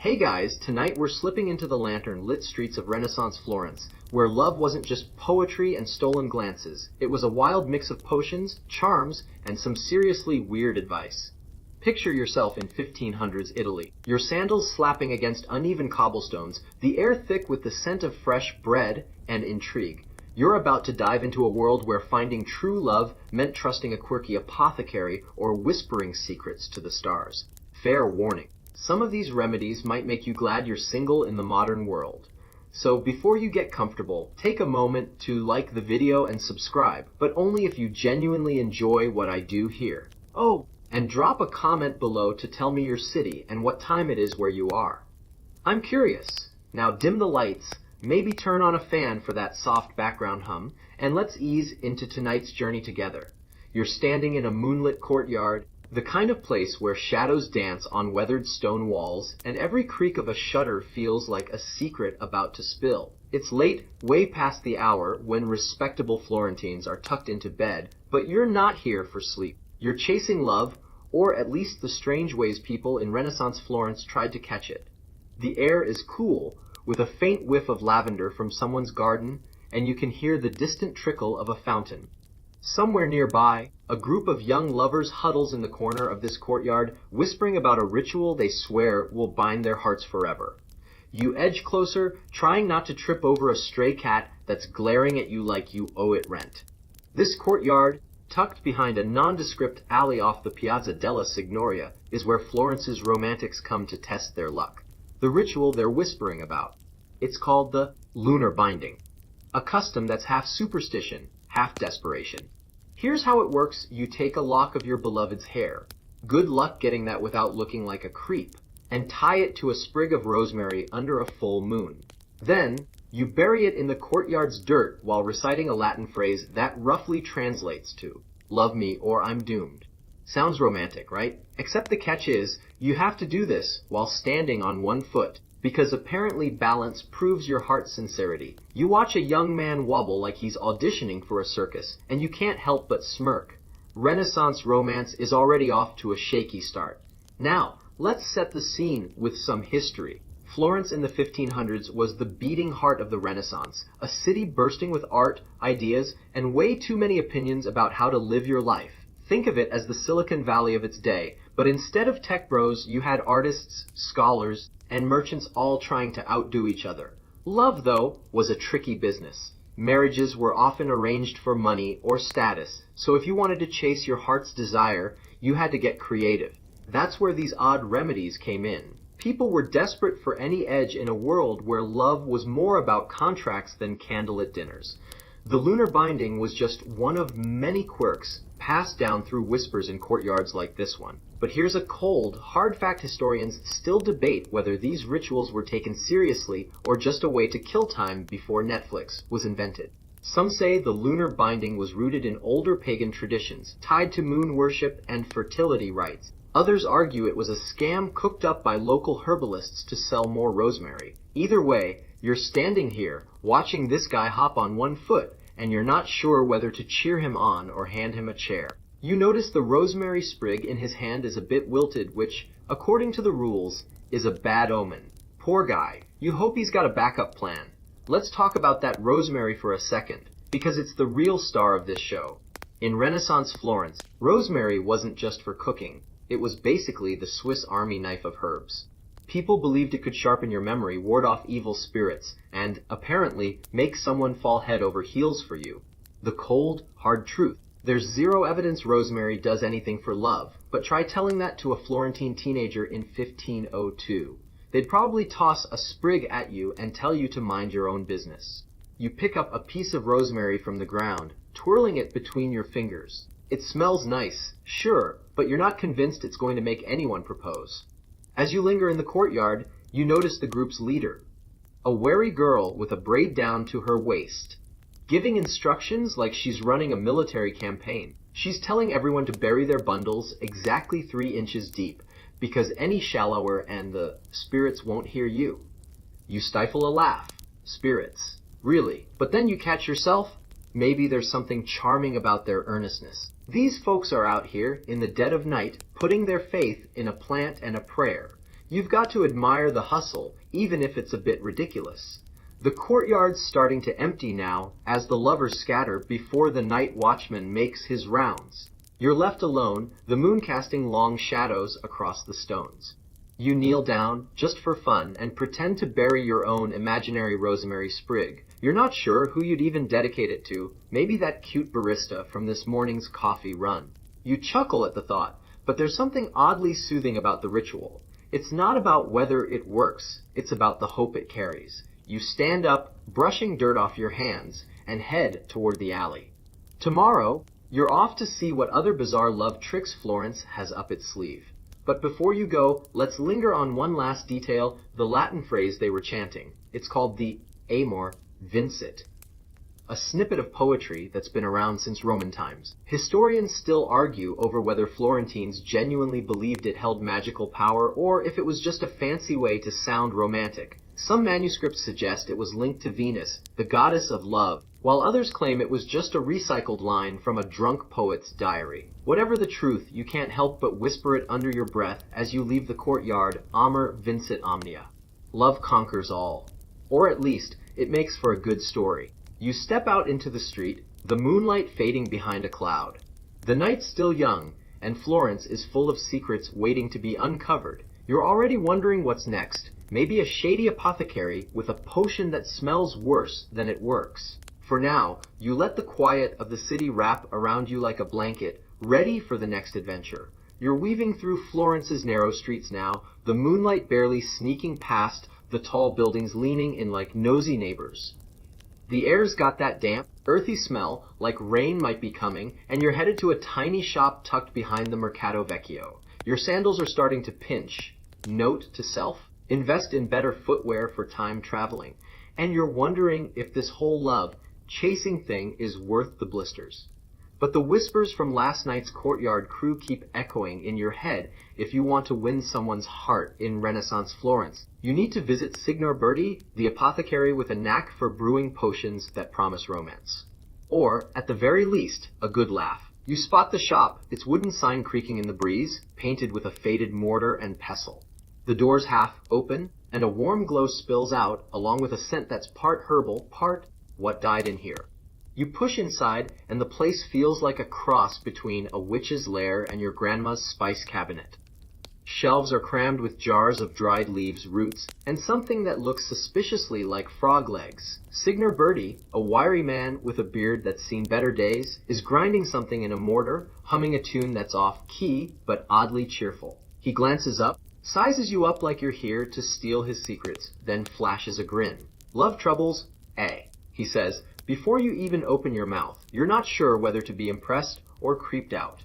Hey guys, tonight we're slipping into the lantern-lit streets of Renaissance Florence, where love wasn't just poetry and stolen glances. It was a wild mix of potions, charms, and some seriously weird advice. Picture yourself in 1500s Italy, your sandals slapping against uneven cobblestones, the air thick with the scent of fresh bread and intrigue. You're about to dive into a world where finding true love meant trusting a quirky apothecary or whispering secrets to the stars. Fair warning. Some of these remedies might make you glad you're single in the modern world. So before you get comfortable, take a moment to like the video and subscribe, but only if you genuinely enjoy what I do here. Oh, and drop a comment below to tell me your city and what time it is where you are. I'm curious. Now dim the lights, maybe turn on a fan for that soft background hum, and let's ease into tonight's journey together. You're standing in a moonlit courtyard, the kind of place where shadows dance on weathered stone walls, and every creak of a shutter feels like a secret about to spill. It's late, way past the hour when respectable Florentines are tucked into bed, but you're not here for sleep. You're chasing love, or at least the strange ways people in Renaissance Florence tried to catch it. The air is cool, with a faint whiff of lavender from someone's garden, and you can hear the distant trickle of a fountain. Somewhere nearby, a group of young lovers huddles in the corner of this courtyard, whispering about a ritual they swear will bind their hearts forever. You edge closer, trying not to trip over a stray cat that's glaring at you like you owe it rent. This courtyard, tucked behind a nondescript alley off the Piazza della Signoria, is where Florence's romantics come to test their luck. The ritual they're whispering about. It's called the lunar binding, a custom that's half superstition, half desperation. Here's how it works. You take a lock of your beloved's hair, good luck getting that without looking like a creep, and tie it to a sprig of rosemary under a full moon. Then, you bury it in the courtyard's dirt while reciting a Latin phrase that roughly translates to, "Love me or I'm doomed." Sounds romantic, right? Except the catch is, you have to do this while standing on one foot, because apparently balance proves your heart's sincerity. You watch a young man wobble like he's auditioning for a circus, and you can't help but smirk. Renaissance romance is already off to a shaky start. Now, let's set the scene with some history. Florence in the 1500s was the beating heart of the Renaissance, a city bursting with art, ideas, and way too many opinions about how to live your life. Think of it as the Silicon Valley of its day, but instead of tech bros, you had artists, scholars, and merchants all trying to outdo each other. Love, though, was a tricky business. Marriages were often arranged for money or status, so if you wanted to chase your heart's desire, you had to get creative. That's where these odd remedies came in. People were desperate for any edge in a world where love was more about contracts than candlelit dinners. The lunar binding was just one of many quirks passed down through whispers in courtyards like this one. But here's a cold, hard fact: historians still debate whether these rituals were taken seriously or just a way to kill time before Netflix was invented. Some say the lunar binding was rooted in older pagan traditions, tied to moon worship and fertility rites. Others argue it was a scam cooked up by local herbalists to sell more rosemary. Either way, you're standing here, watching this guy hop on one foot, and you're not sure whether to cheer him on or hand him a chair. You notice the rosemary sprig in his hand is a bit wilted, which, according to the rules, is a bad omen. Poor guy. You hope he's got a backup plan. Let's talk about that rosemary for a second, because it's the real star of this show. In Renaissance Florence, rosemary wasn't just for cooking. It was basically the Swiss Army knife of herbs. People believed it could sharpen your memory, ward off evil spirits, and, apparently, make someone fall head over heels for you. The cold, hard truth. There's zero evidence rosemary does anything for love, but try telling that to a Florentine teenager in 1502. They'd probably toss a sprig at you and tell you to mind your own business. You pick up a piece of rosemary from the ground, twirling it between your fingers. It smells nice, sure, but you're not convinced it's going to make anyone propose. As you linger in the courtyard, you notice the group's leader, a wary girl with a braid down to her waist, giving instructions like she's running a military campaign. She's telling everyone to bury their bundles exactly 3 inches deep, because any shallower and the spirits won't hear you. You stifle a laugh. Spirits. Really? But then you catch yourself. Maybe there's something charming about their earnestness. These folks are out here, in the dead of night, putting their faith in a plant and a prayer. You've got to admire the hustle, even if it's a bit ridiculous. The courtyard's starting to empty now, as the lovers scatter before the night watchman makes his rounds. You're left alone, the moon casting long shadows across the stones. You kneel down, just for fun, and pretend to bury your own imaginary rosemary sprig. You're not sure who you'd even dedicate it to, maybe that cute barista from this morning's coffee run. You chuckle at the thought, but there's something oddly soothing about the ritual. It's not about whether it works, it's about the hope it carries. You stand up, brushing dirt off your hands, and head toward the alley. Tomorrow, you're off to see what other bizarre love tricks Florence has up its sleeve. But before you go, let's linger on one last detail, the Latin phrase they were chanting. It's called the amor vincit, a snippet of poetry that's been around since Roman times. Historians still argue over whether Florentines genuinely believed it held magical power or if it was just a fancy way to sound romantic. Some manuscripts suggest it was linked to Venus, the goddess of love, while others claim it was just a recycled line from a drunk poet's diary. Whatever the truth, you can't help but whisper it under your breath as you leave the courtyard, amor vincit omnia. Love conquers all. Or at least, it makes for a good story. You step out into the street, the moonlight fading behind a cloud. The night's still young, and Florence is full of secrets waiting to be uncovered. You're already wondering what's next. Maybe a shady apothecary with a potion that smells worse than it works. For now, you let the quiet of the city wrap around you like a blanket, ready for the next adventure. You're weaving through Florence's narrow streets now, the moonlight barely sneaking past, the tall buildings leaning in like nosy neighbors. The air's got that damp, earthy smell, like rain might be coming, and you're headed to a tiny shop tucked behind the Mercato Vecchio. Your sandals are starting to pinch. Note to self, invest in better footwear for time traveling. And you're wondering if this whole love-chasing thing is worth the blisters. But the whispers from last night's courtyard crew keep echoing in your head. If you want to win someone's heart in Renaissance Florence, you need to visit Signor Berti, the apothecary with a knack for brewing potions that promise romance. Or, at the very least, a good laugh. You spot the shop, its wooden sign creaking in the breeze, painted with a faded mortar and pestle. The door's half open, and a warm glow spills out, along with a scent that's part herbal, part what died in here. You push inside, and the place feels like a cross between a witch's lair and your grandma's spice cabinet. Shelves are crammed with jars of dried leaves, roots, and something that looks suspiciously like frog legs. Signor Berti, a wiry man with a beard that's seen better days, is grinding something in a mortar, humming a tune that's off-key, but oddly cheerful. He glances up, sizes you up like you're here to steal his secrets, then flashes a grin. Love troubles? He says, before you even open your mouth. You're not sure whether to be impressed or creeped out.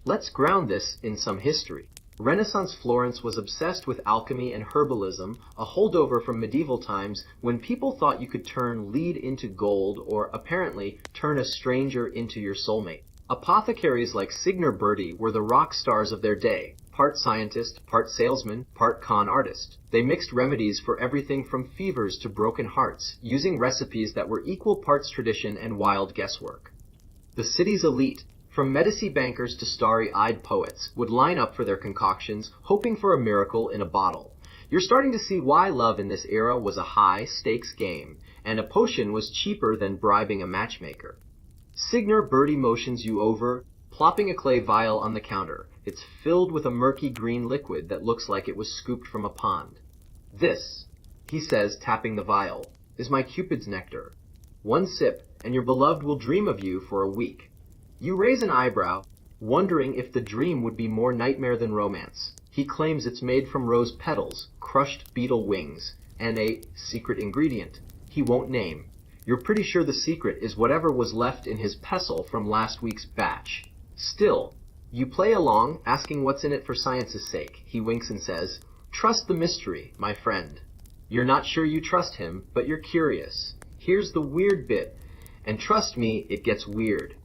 Let's ground this in some history. Renaissance Florence was obsessed with alchemy and herbalism, a holdover from medieval times when people thought you could turn lead into gold or, apparently, turn a stranger into your soulmate. Apothecaries like Signor Berti were the rock stars of their day, part scientist, part salesman, part con artist. They mixed remedies for everything from fevers to broken hearts, using recipes that were equal parts tradition and wild guesswork. The city's elite, from Medici bankers to starry-eyed poets, would line up for their concoctions, hoping for a miracle in a bottle. You're starting to see why love in this era was a high-stakes game, and a potion was cheaper than bribing a matchmaker. Signor Berti motions you over, plopping a clay vial on the counter. It's filled with a murky green liquid that looks like it was scooped from a pond. This, he says, tapping the vial, is my Cupid's nectar. One sip, and your beloved will dream of you for a week. You raise an eyebrow, wondering if the dream would be more nightmare than romance. He claims it's made from rose petals, crushed beetle wings, and a secret ingredient he won't name. You're pretty sure the secret is whatever was left in his pestle from last week's batch. Still, you play along, asking what's in it for science's sake. He winks and says, "Trust the mystery, my friend." You're not sure you trust him, but you're curious. Here's the weird bit, and trust me, it gets weird.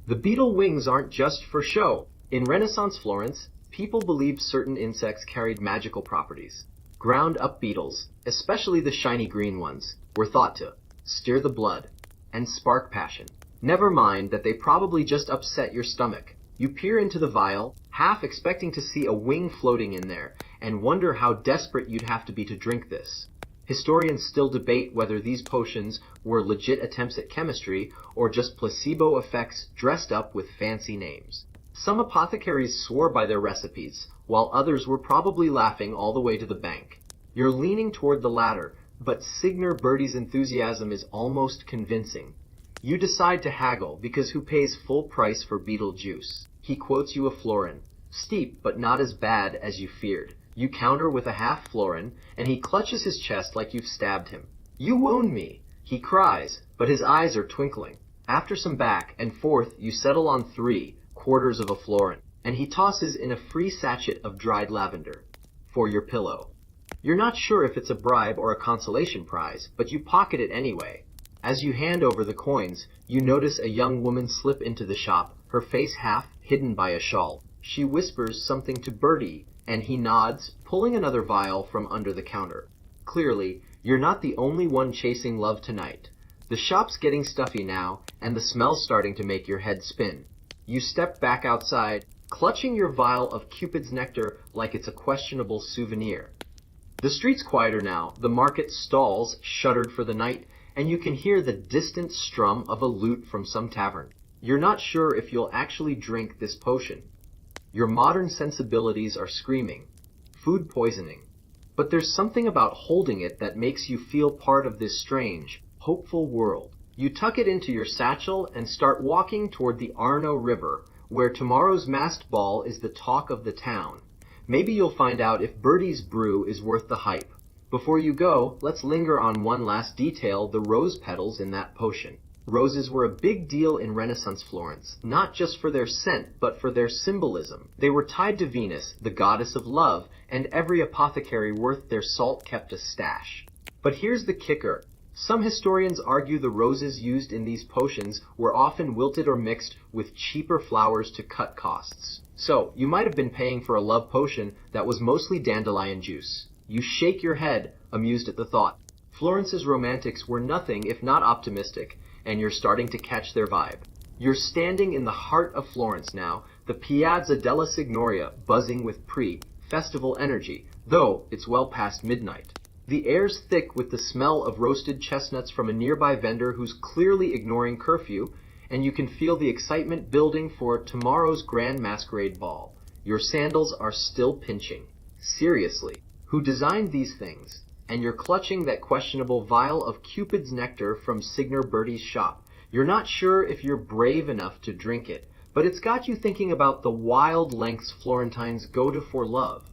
The beetle wings aren't just for show. In Renaissance Florence, people believed certain insects carried magical properties. Ground-up beetles, especially the shiny green ones, were thought to stir the blood and spark passion. Never mind that they probably just upset your stomach. You peer into the vial, half expecting to see a wing floating in there, and wonder how desperate you'd have to be to drink this. Historians still debate whether these potions were legit attempts at chemistry or just placebo effects dressed up with fancy names. Some apothecaries swore by their recipes, while others were probably laughing all the way to the bank. You're leaning toward the latter, but Signor Bertie's enthusiasm is almost convincing. You decide to haggle, because who pays full price for beetle juice? He quotes you a florin. Steep, but not as bad as you feared. You counter with a half florin, and he clutches his chest like you've stabbed him. You wound me, he cries, but his eyes are twinkling. After some back and forth, you settle on 3/4 of a florin, and he tosses in a free sachet of dried lavender for your pillow. You're not sure if it's a bribe or a consolation prize, but you pocket it anyway. As you hand over the coins, you notice a young woman slip into the shop, her face half hidden by a shawl. She whispers something to Bertie, and he nods, pulling another vial from under the counter. Clearly, you're not the only one chasing love tonight. The shop's getting stuffy now, and the smell's starting to make your head spin. You step back outside, clutching your vial of Cupid's nectar like it's a questionable souvenir. The street's quieter now, the market stalls shuttered for the night, and you can hear the distant strum of a lute from some tavern. You're not sure if you'll actually drink this potion. Your modern sensibilities are screaming. Food poisoning. But there's something about holding it that makes you feel part of this strange, hopeful world. You tuck it into your satchel and start walking toward the Arno River, where tomorrow's masked ball is the talk of the town. Maybe you'll find out if Bertie's brew is worth the hype. Before you go, let's linger on one last detail, the rose petals in that potion. Roses were a big deal in Renaissance Florence, not just for their scent, but for their symbolism. They were tied to Venus, the goddess of love, and every apothecary worth their salt kept a stash. But here's the kicker. Some historians argue the roses used in these potions were often wilted or mixed with cheaper flowers to cut costs. So, you might have been paying for a love potion that was mostly dandelion juice. You shake your head, amused at the thought. Florence's romantics were nothing if not optimistic, and you're starting to catch their vibe. You're standing in the heart of Florence now, the Piazza della Signoria buzzing with pre-festival energy, though it's well past midnight. The air's thick with the smell of roasted chestnuts from a nearby vendor who's clearly ignoring curfew, and you can feel the excitement building for tomorrow's grand masquerade ball. Your sandals are still pinching. Seriously, who designed these things? And you're clutching that questionable vial of Cupid's nectar from Signor Bertie's shop. You're not sure if you're brave enough to drink it, but it's got you thinking about the wild lengths Florentines go to for love.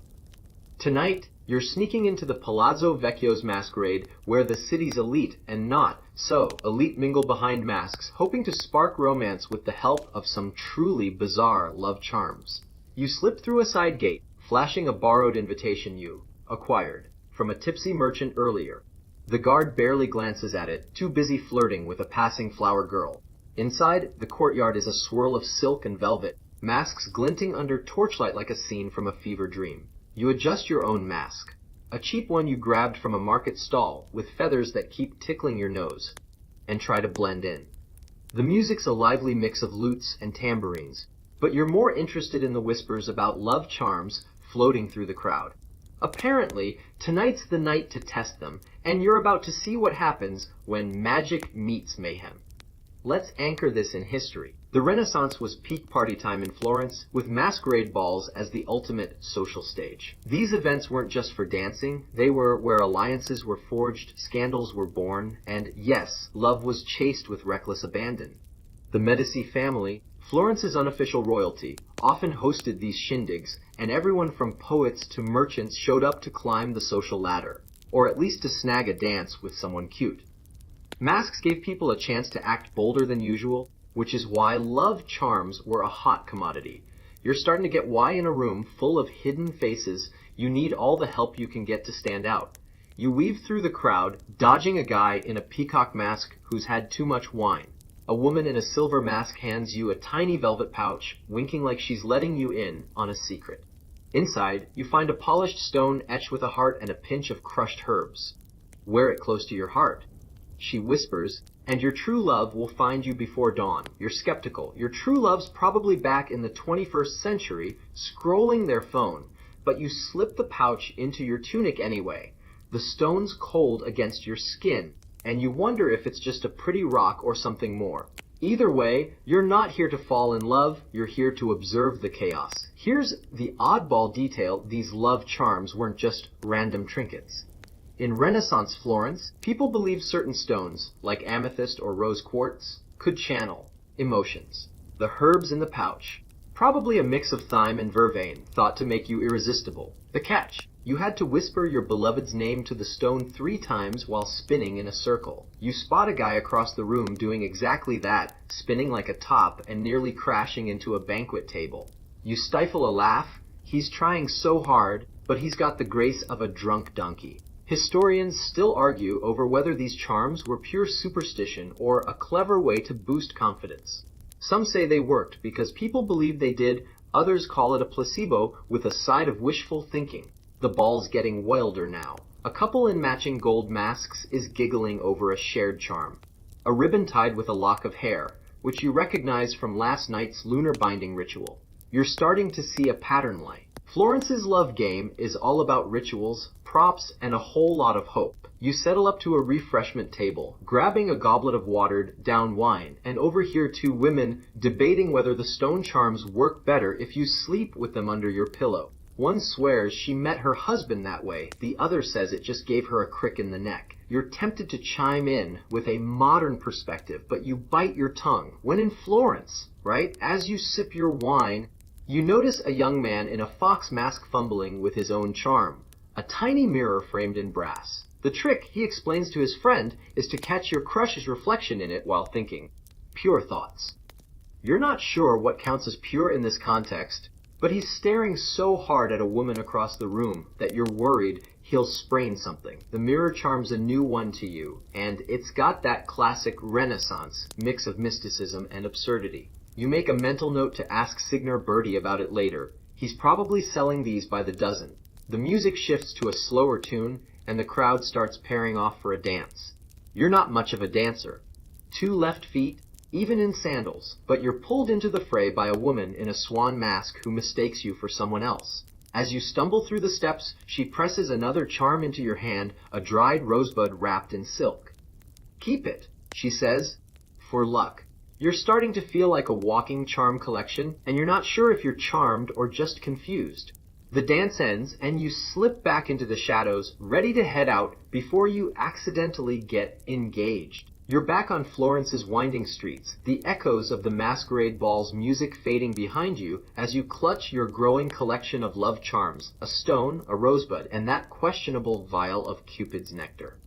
Tonight, you're sneaking into the Palazzo Vecchio's masquerade, where the city's elite and not so elite mingle behind masks, hoping to spark romance with the help of some truly bizarre love charms. You slip through a side gate, flashing a borrowed invitation you acquired from a tipsy merchant earlier. The guard barely glances at it, too busy flirting with a passing flower girl. Inside, the courtyard is a swirl of silk and velvet, masks glinting under torchlight like a scene from a fever dream. You adjust your own mask, a cheap one you grabbed from a market stall with feathers that keep tickling your nose, and try to blend in. The music's a lively mix of lutes and tambourines, but you're more interested in the whispers about love charms floating through the crowd. Apparently, tonight's the night to test them, and you're about to see what happens when magic meets mayhem. Let's anchor this in history. The Renaissance was peak party time in Florence, with masquerade balls as the ultimate social stage. These events weren't just for dancing, they were where alliances were forged, scandals were born, and yes, love was chased with reckless abandon. The Medici family, Florence's unofficial royalty, often hosted these shindigs, and everyone from poets to merchants showed up to climb the social ladder, or at least to snag a dance with someone cute. Masks gave people a chance to act bolder than usual, which is why love charms were a hot commodity. You're starting to get why in a room full of hidden faces, you need all the help you can get to stand out. You weave through the crowd, dodging a guy in a peacock mask who's had too much wine. A woman in a silver mask hands you a tiny velvet pouch, winking like she's letting you in on a secret. Inside, you find a polished stone etched with a heart and a pinch of crushed herbs. Wear it close to your heart, she whispers, And your true love will find you before dawn. You're skeptical. Your true love's probably back in the 21st century, scrolling their phone, but you slip the pouch into your tunic anyway. The stone's cold against your skin, and you wonder if it's just a pretty rock or something more. Either way, you're not here to fall in love, you're here to observe the chaos. Here's the oddball detail: these love charms weren't just random trinkets. In Renaissance Florence, people believed certain stones, like amethyst or rose quartz, could channel emotions. The herbs in the pouch, probably a mix of thyme and vervain, thought to make you irresistible. The catch: you had to whisper your beloved's name to the stone 3 times while spinning in a circle. You spot a guy across the room doing exactly that, spinning like a top and nearly crashing into a banquet table. You stifle a laugh. He's trying so hard, but he's got the grace of a drunk donkey. Historians still argue over whether these charms were pure superstition or a clever way to boost confidence. Some say they worked because people believed they did, others call it a placebo with a side of wishful thinking. The ball's getting wilder now. A couple in matching gold masks is giggling over a shared charm. A ribbon tied with a lock of hair, which you recognize from last night's lunar binding ritual. You're starting to see a pattern line. Florence's love game is all about rituals, props, and a whole lot of hope. You settle up to a refreshment table, grabbing a goblet of watered down wine, and overhear 2 women debating whether the stone charms work better if you sleep with them under your pillow. One swears she met her husband that way, the other says it just gave her a crick in the neck. You're tempted to chime in with a modern perspective, but you bite your tongue. When in Florence, right, as you sip your wine, you notice a young man in a fox mask fumbling with his own charm, a tiny mirror framed in brass. The trick, he explains to his friend, is to catch your crush's reflection in it while thinking. Pure thoughts. You're not sure what counts as pure in this context, but he's staring so hard at a woman across the room that you're worried he'll sprain something. The mirror charms a new one to you, and it's got that classic Renaissance mix of mysticism and absurdity. You make a mental note to ask Signor Bertie about it later. He's probably selling these by the dozen. The music shifts to a slower tune, and the crowd starts pairing off for a dance. You're not much of a dancer. 2 left feet, even in sandals, but you're pulled into the fray by a woman in a swan mask who mistakes you for someone else. As you stumble through the steps, she presses another charm into your hand, a dried rosebud wrapped in silk. "Keep it," she says, "for luck." You're starting to feel like a walking charm collection, and you're not sure if you're charmed or just confused. The dance ends, and you slip back into the shadows, ready to head out before you accidentally get engaged. You're back on Florence's winding streets, the echoes of the masquerade ball's music fading behind you as you clutch your growing collection of love charms, a stone, a rosebud, and that questionable vial of Cupid's nectar.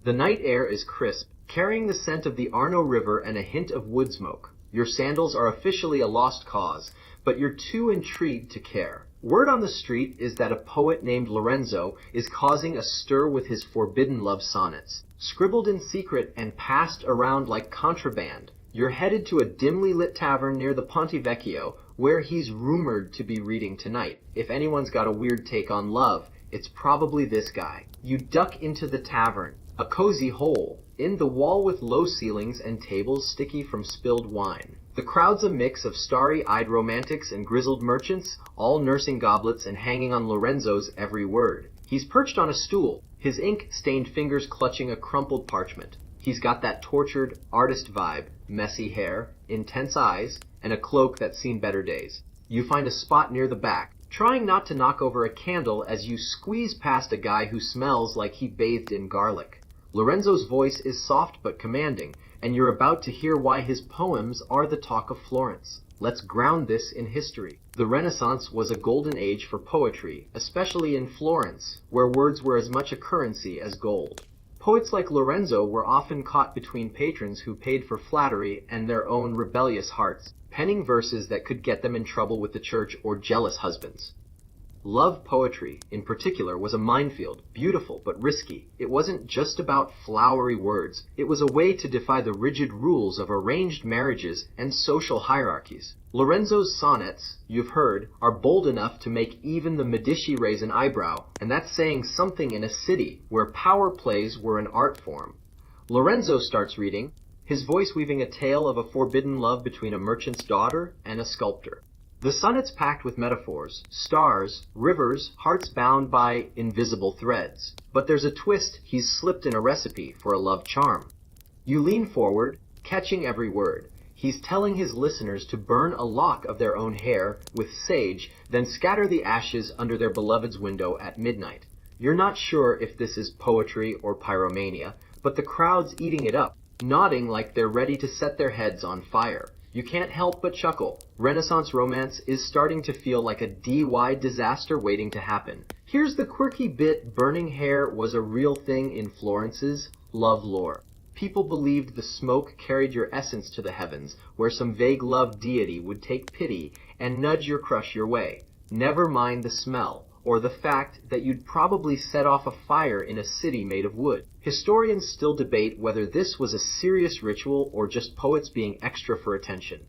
The night air is crisp, carrying the scent of the Arno River and a hint of wood smoke. Your sandals are officially a lost cause, but you're too intrigued to care. Word on the street is that a poet named Lorenzo is causing a stir with his forbidden love sonnets, scribbled in secret and passed around like contraband. You're headed to a dimly lit tavern near the Ponte Vecchio, where he's rumored to be reading tonight. If anyone's got a weird take on love, it's probably this guy. You duck into the tavern, a cozy hole in the wall with low ceilings and tables sticky from spilled wine. The crowd's a mix of starry-eyed romantics and grizzled merchants, all nursing goblets and hanging on Lorenzo's every word. He's perched on a stool, his ink-stained fingers clutching a crumpled parchment. He's got that tortured artist vibe, messy hair, intense eyes, and a cloak that's seen better days. You find a spot near the back, trying not to knock over a candle as you squeeze past a guy who smells like he bathed in garlic. Lorenzo's voice is soft but commanding, and you're about to hear why his poems are the talk of Florence. Let's ground this in history. The Renaissance was a golden age for poetry, especially in Florence, where words were as much a currency as gold. Poets like Lorenzo were often caught between patrons who paid for flattery and their own rebellious hearts, penning verses that could get them in trouble with the church or jealous husbands. Love poetry, in particular, was a minefield, beautiful but risky. It wasn't just about flowery words. It was a way to defy the rigid rules of arranged marriages and social hierarchies. Lorenzo's sonnets, you've heard, are bold enough to make even the Medici raise an eyebrow, and that's saying something in a city where power plays were an art form. Lorenzo starts reading, his voice weaving a tale of a forbidden love between a merchant's daughter and a sculptor. The sonnet's packed with metaphors, stars, rivers, hearts bound by invisible threads. But there's a twist: he's slipped in a recipe for a love charm. You lean forward, catching every word. He's telling his listeners to burn a lock of their own hair with sage, then scatter the ashes under their beloved's window at midnight. You're not sure if this is poetry or pyromania, but the crowd's eating it up, nodding like they're ready to set their heads on fire. You can't help but chuckle. Renaissance romance is starting to feel like a DIY disaster waiting to happen. Here's the quirky bit: burning hair was a real thing in Florence's love lore. People believed the smoke carried your essence to the heavens, where some vague love deity would take pity and nudge your crush your way. Never mind the smell, or the fact that you'd probably set off a fire in a city made of wood. Historians still debate whether this was a serious ritual or just poets being extra for attention.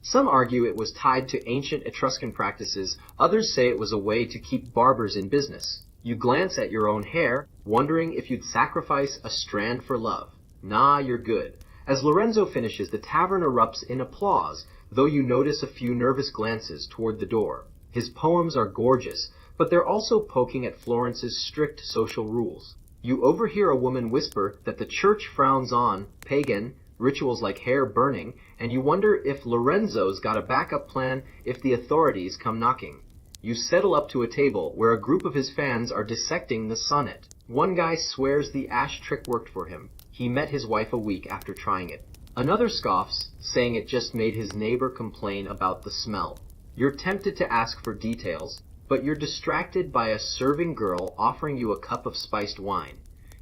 Some argue it was tied to ancient Etruscan practices, others say it was a way to keep barbers in business. You glance at your own hair, wondering if you'd sacrifice a strand for love. Nah, you're good. As Lorenzo finishes, the tavern erupts in applause, though you notice a few nervous glances toward the door. His poems are gorgeous, but they're also poking at Florence's strict social rules. You overhear a woman whisper that the church frowns on pagan rituals like hair burning, and you wonder if Lorenzo's got a backup plan if the authorities come knocking. You settle up to a table where a group of his fans are dissecting the sonnet. One guy swears the ash trick worked for him. He met his wife a week after trying it. Another scoffs, saying it just made his neighbor complain about the smell. You're tempted to ask for details, but you're distracted by a serving girl offering you a cup of spiced wine.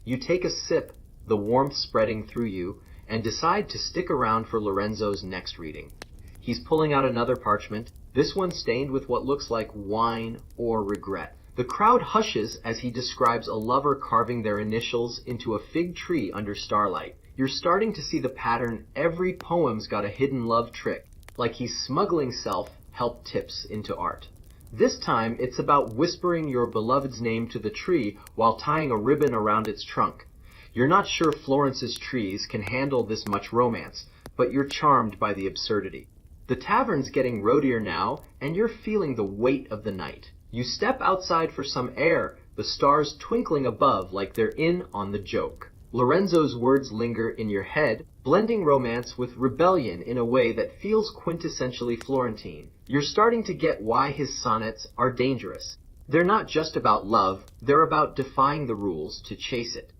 You take a sip, the warmth spreading through you, and decide to stick around for Lorenzo's next reading. He's pulling out another parchment, this one stained with what looks like wine or regret. The crowd hushes as he describes a lover carving their initials into a fig tree under starlight. You're starting to see the pattern. Every poem's got a hidden love trick, like he's smuggling self-help tips into art. This time, it's about whispering your beloved's name to the tree while tying a ribbon around its trunk. You're not sure Florence's trees can handle this much romance, but you're charmed by the absurdity. The tavern's getting roadier now, and you're feeling the weight of the night. You step outside for some air, the stars twinkling above like they're in on the joke. Lorenzo's words linger in your head, blending romance with rebellion in a way that feels quintessentially Florentine. You're starting to get why his sonnets are dangerous. They're not just about love, they're about defying the rules to chase it.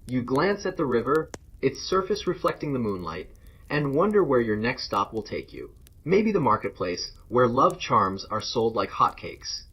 You glance at the river, its surface reflecting the moonlight, and wonder where your next stop will take you. Maybe the marketplace, where love charms are sold like hotcakes.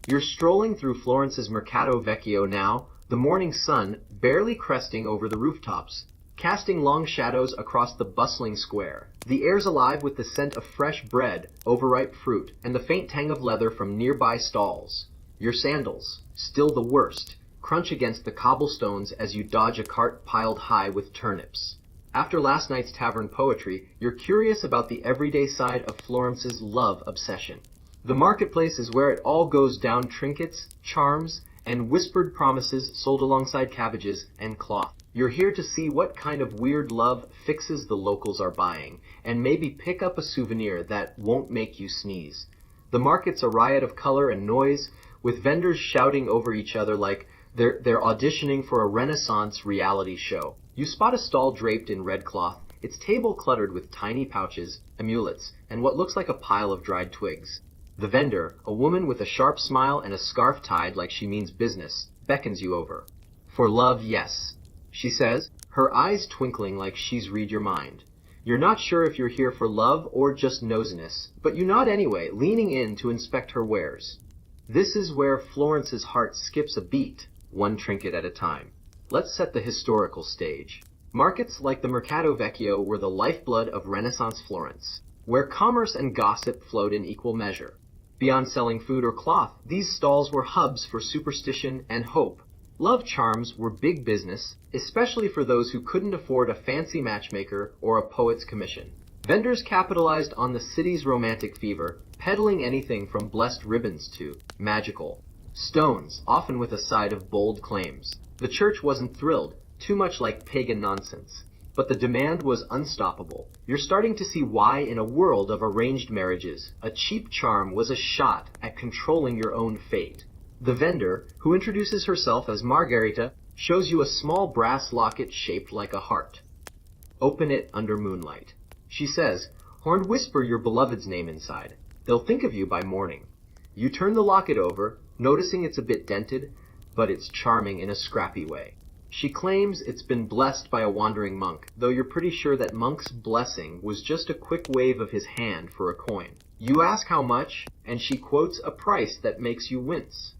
You're strolling through Florence's Mercato Vecchio now, the morning sun barely cresting over the rooftops, casting long shadows across the bustling square. The air's alive with the scent of fresh bread, overripe fruit, and the faint tang of leather from nearby stalls. Your sandals, still the worst, crunch against the cobblestones as you dodge a cart piled high with turnips. After last night's tavern poetry, you're curious about the everyday side of Florence's love obsession. The marketplace is where it all goes down: trinkets, charms, and whispered promises sold alongside cabbages and cloth. You're here to see what kind of weird love fixes the locals are buying, and maybe pick up a souvenir that won't make you sneeze. The market's a riot of color and noise, with vendors shouting over each other like they're auditioning for a Renaissance reality show. You spot a stall draped in red cloth, its table cluttered with tiny pouches, amulets, and what looks like a pile of dried twigs. The vendor, a woman with a sharp smile and a scarf tied like she means business, beckons you over. For love, yes, she says, her eyes twinkling like she's read your mind. You're not sure if you're here for love or just nosiness, but you nod anyway, leaning in to inspect her wares. This is where Florence's heart skips a beat, one trinket at a time. Let's set the historical stage. Markets like the Mercato Vecchio were the lifeblood of Renaissance Florence, where commerce and gossip flowed in equal measure. Beyond selling food or cloth, these stalls were hubs for superstition and hope. Love charms were big business, especially for those who couldn't afford a fancy matchmaker or a poet's commission. Vendors capitalized on the city's romantic fever, peddling anything from blessed ribbons to magical stones, often with a side of bold claims. The church wasn't thrilled, too much like pagan nonsense. but the demand was unstoppable. You're starting to see why in a world of arranged marriages, a cheap charm was a shot at controlling your own fate. The vendor, who introduces herself as Margarita, shows you a small brass locket shaped like a heart. Open it under moonlight. She says, "Horned, whisper your beloved's name inside. They'll think of you by morning." You turn the locket over, noticing it's a bit dented, but it's charming in a scrappy way. She claims it's been blessed by a wandering monk, though you're pretty sure that monk's blessing was just a quick wave of his hand for a coin. You ask how much, and she quotes a price that makes you wince.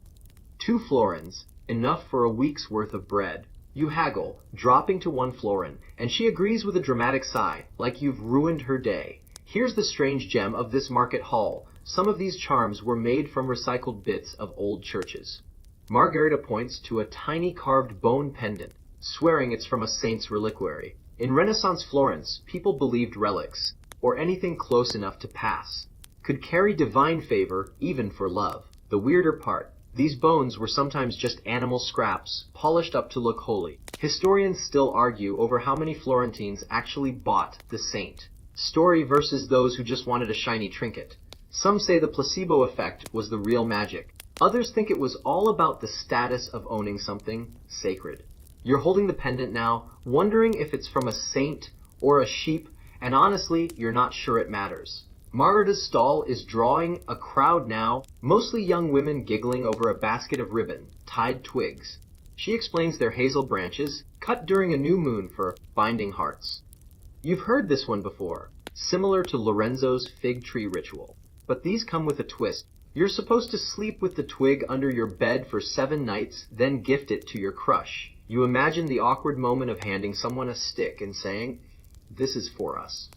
2 florins, enough for a week's worth of bread. You haggle, dropping to 1 florin, and she agrees with a dramatic sigh, like you've ruined her day. Here's the strange gem of this market hall. Some of these charms were made from recycled bits of old churches. Margarita points to a tiny carved bone pendant, swearing it's from a saint's reliquary. In Renaissance Florence, people believed relics, or anything close enough to pass, could carry divine favor even for love. The weirder part, these bones were sometimes just animal scraps, polished up to look holy. Historians still argue over how many Florentines actually bought the saint. Story versus those who just wanted a shiny trinket. Some say the placebo effect was the real magic. Others think it was all about the status of owning something sacred. You're holding the pendant now, wondering if it's from a saint or a sheep, and honestly, you're not sure it matters. Margarita's stall is drawing a crowd now, mostly young women giggling over a basket of ribbon, tied twigs. She explains they're hazel branches, cut during a new moon for binding hearts. You've heard this one before, similar to Lorenzo's fig tree ritual. But these come with a twist. You're supposed to sleep with the twig under your bed for 7 nights, then gift it to your crush. You imagine the awkward moment of handing someone a stick and saying, "This is for us."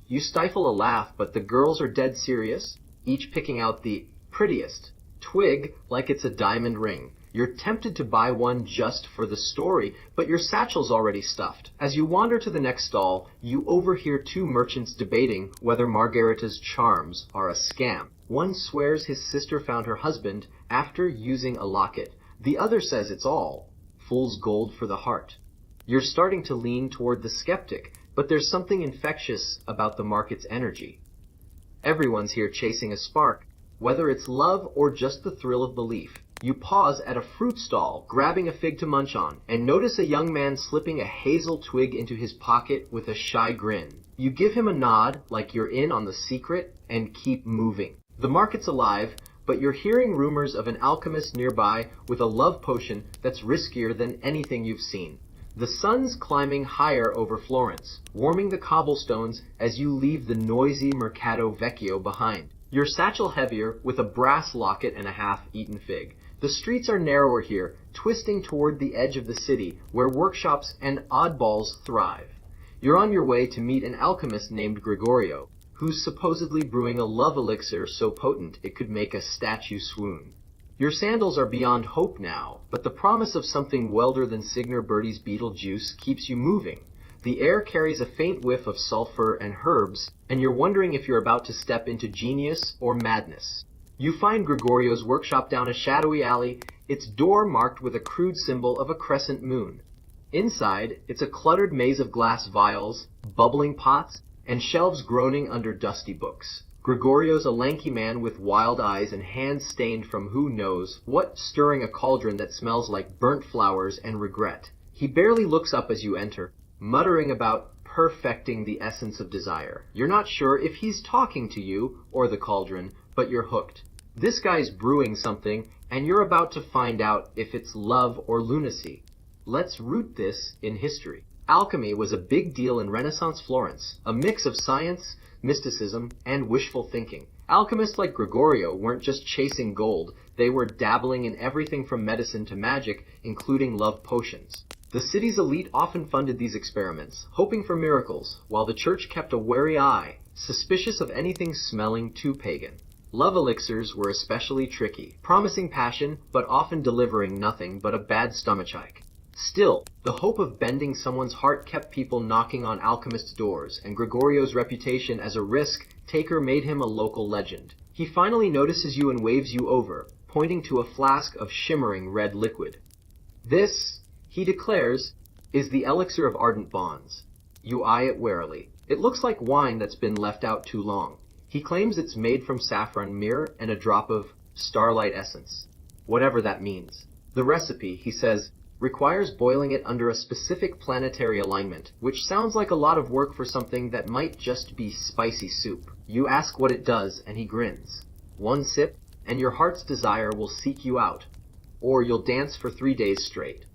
You stifle a laugh, but the girls are dead serious, each picking out the prettiest twig like it's a diamond ring. You're tempted to buy one just for the story, but your satchel's already stuffed. As you wander to the next stall, you overhear 2 merchants debating whether Margarita's charms are a scam. One swears his sister found her husband after using a locket. The other says it's all fool's gold for the heart. You're starting to lean toward the skeptic, but there's something infectious about the market's energy. Everyone's here chasing a spark, whether it's love or just the thrill of belief. You pause at a fruit stall, grabbing a fig to munch on, and notice a young man slipping a hazel twig into his pocket with a shy grin. You give him a nod, like you're in on the secret, and keep moving. The market's alive, but you're hearing rumors of an alchemist nearby with a love potion that's riskier than anything you've seen. The sun's climbing higher over Florence, warming the cobblestones as you leave the noisy Mercato Vecchio behind. Your satchel heavier, with a brass locket and a half-eaten fig. The streets are narrower here, twisting toward the edge of the city, where workshops and oddballs thrive. You're on your way to meet an alchemist named Gregorio, who's supposedly brewing a love elixir so potent it could make a statue swoon. Your sandals are beyond hope now, but the promise of something welder than Signor Bertie's beetle juice keeps you moving. The air carries a faint whiff of sulfur and herbs, and you're wondering if you're about to step into genius or madness. You find Gregorio's workshop down a shadowy alley, its door marked with a crude symbol of a crescent moon. Inside, it's a cluttered maze of glass vials, bubbling pots, and shelves groaning under dusty books. Gregorio's a lanky man with wild eyes and hands stained from who knows what, stirring a cauldron that smells like burnt flowers and regret. He barely looks up as you enter, muttering about perfecting the essence of desire. You're not sure if he's talking to you or the cauldron, but you're hooked. This guy's brewing something, and you're about to find out if it's love or lunacy. Let's root this in history. Alchemy was a big deal in Renaissance Florence, a mix of science, mysticism, and wishful thinking. Alchemists like Gregorio weren't just chasing gold, they were dabbling in everything from medicine to magic, including love potions. The city's elite often funded these experiments, hoping for miracles, while the church kept a wary eye, suspicious of anything smelling too pagan. Love elixirs were especially tricky, promising passion, but often delivering nothing but a bad stomachache. Still, the hope of bending someone's heart kept people knocking on alchemists' doors, and Gregorio's reputation as a risk-taker made him a local legend. He finally notices you and waves you over, pointing to a flask of shimmering red liquid. This, he declares, is the elixir of ardent bonds. You eye it warily. It looks like wine that's been left out too long. He claims it's made from saffron, myrrh, and a drop of starlight essence. Whatever that means. The recipe, he says, requires boiling it under a specific planetary alignment, which sounds like a lot of work for something that might just be spicy soup. You ask what it does, and he grins. One sip, and your heart's desire will seek you out. Or you'll dance for 3 days straight.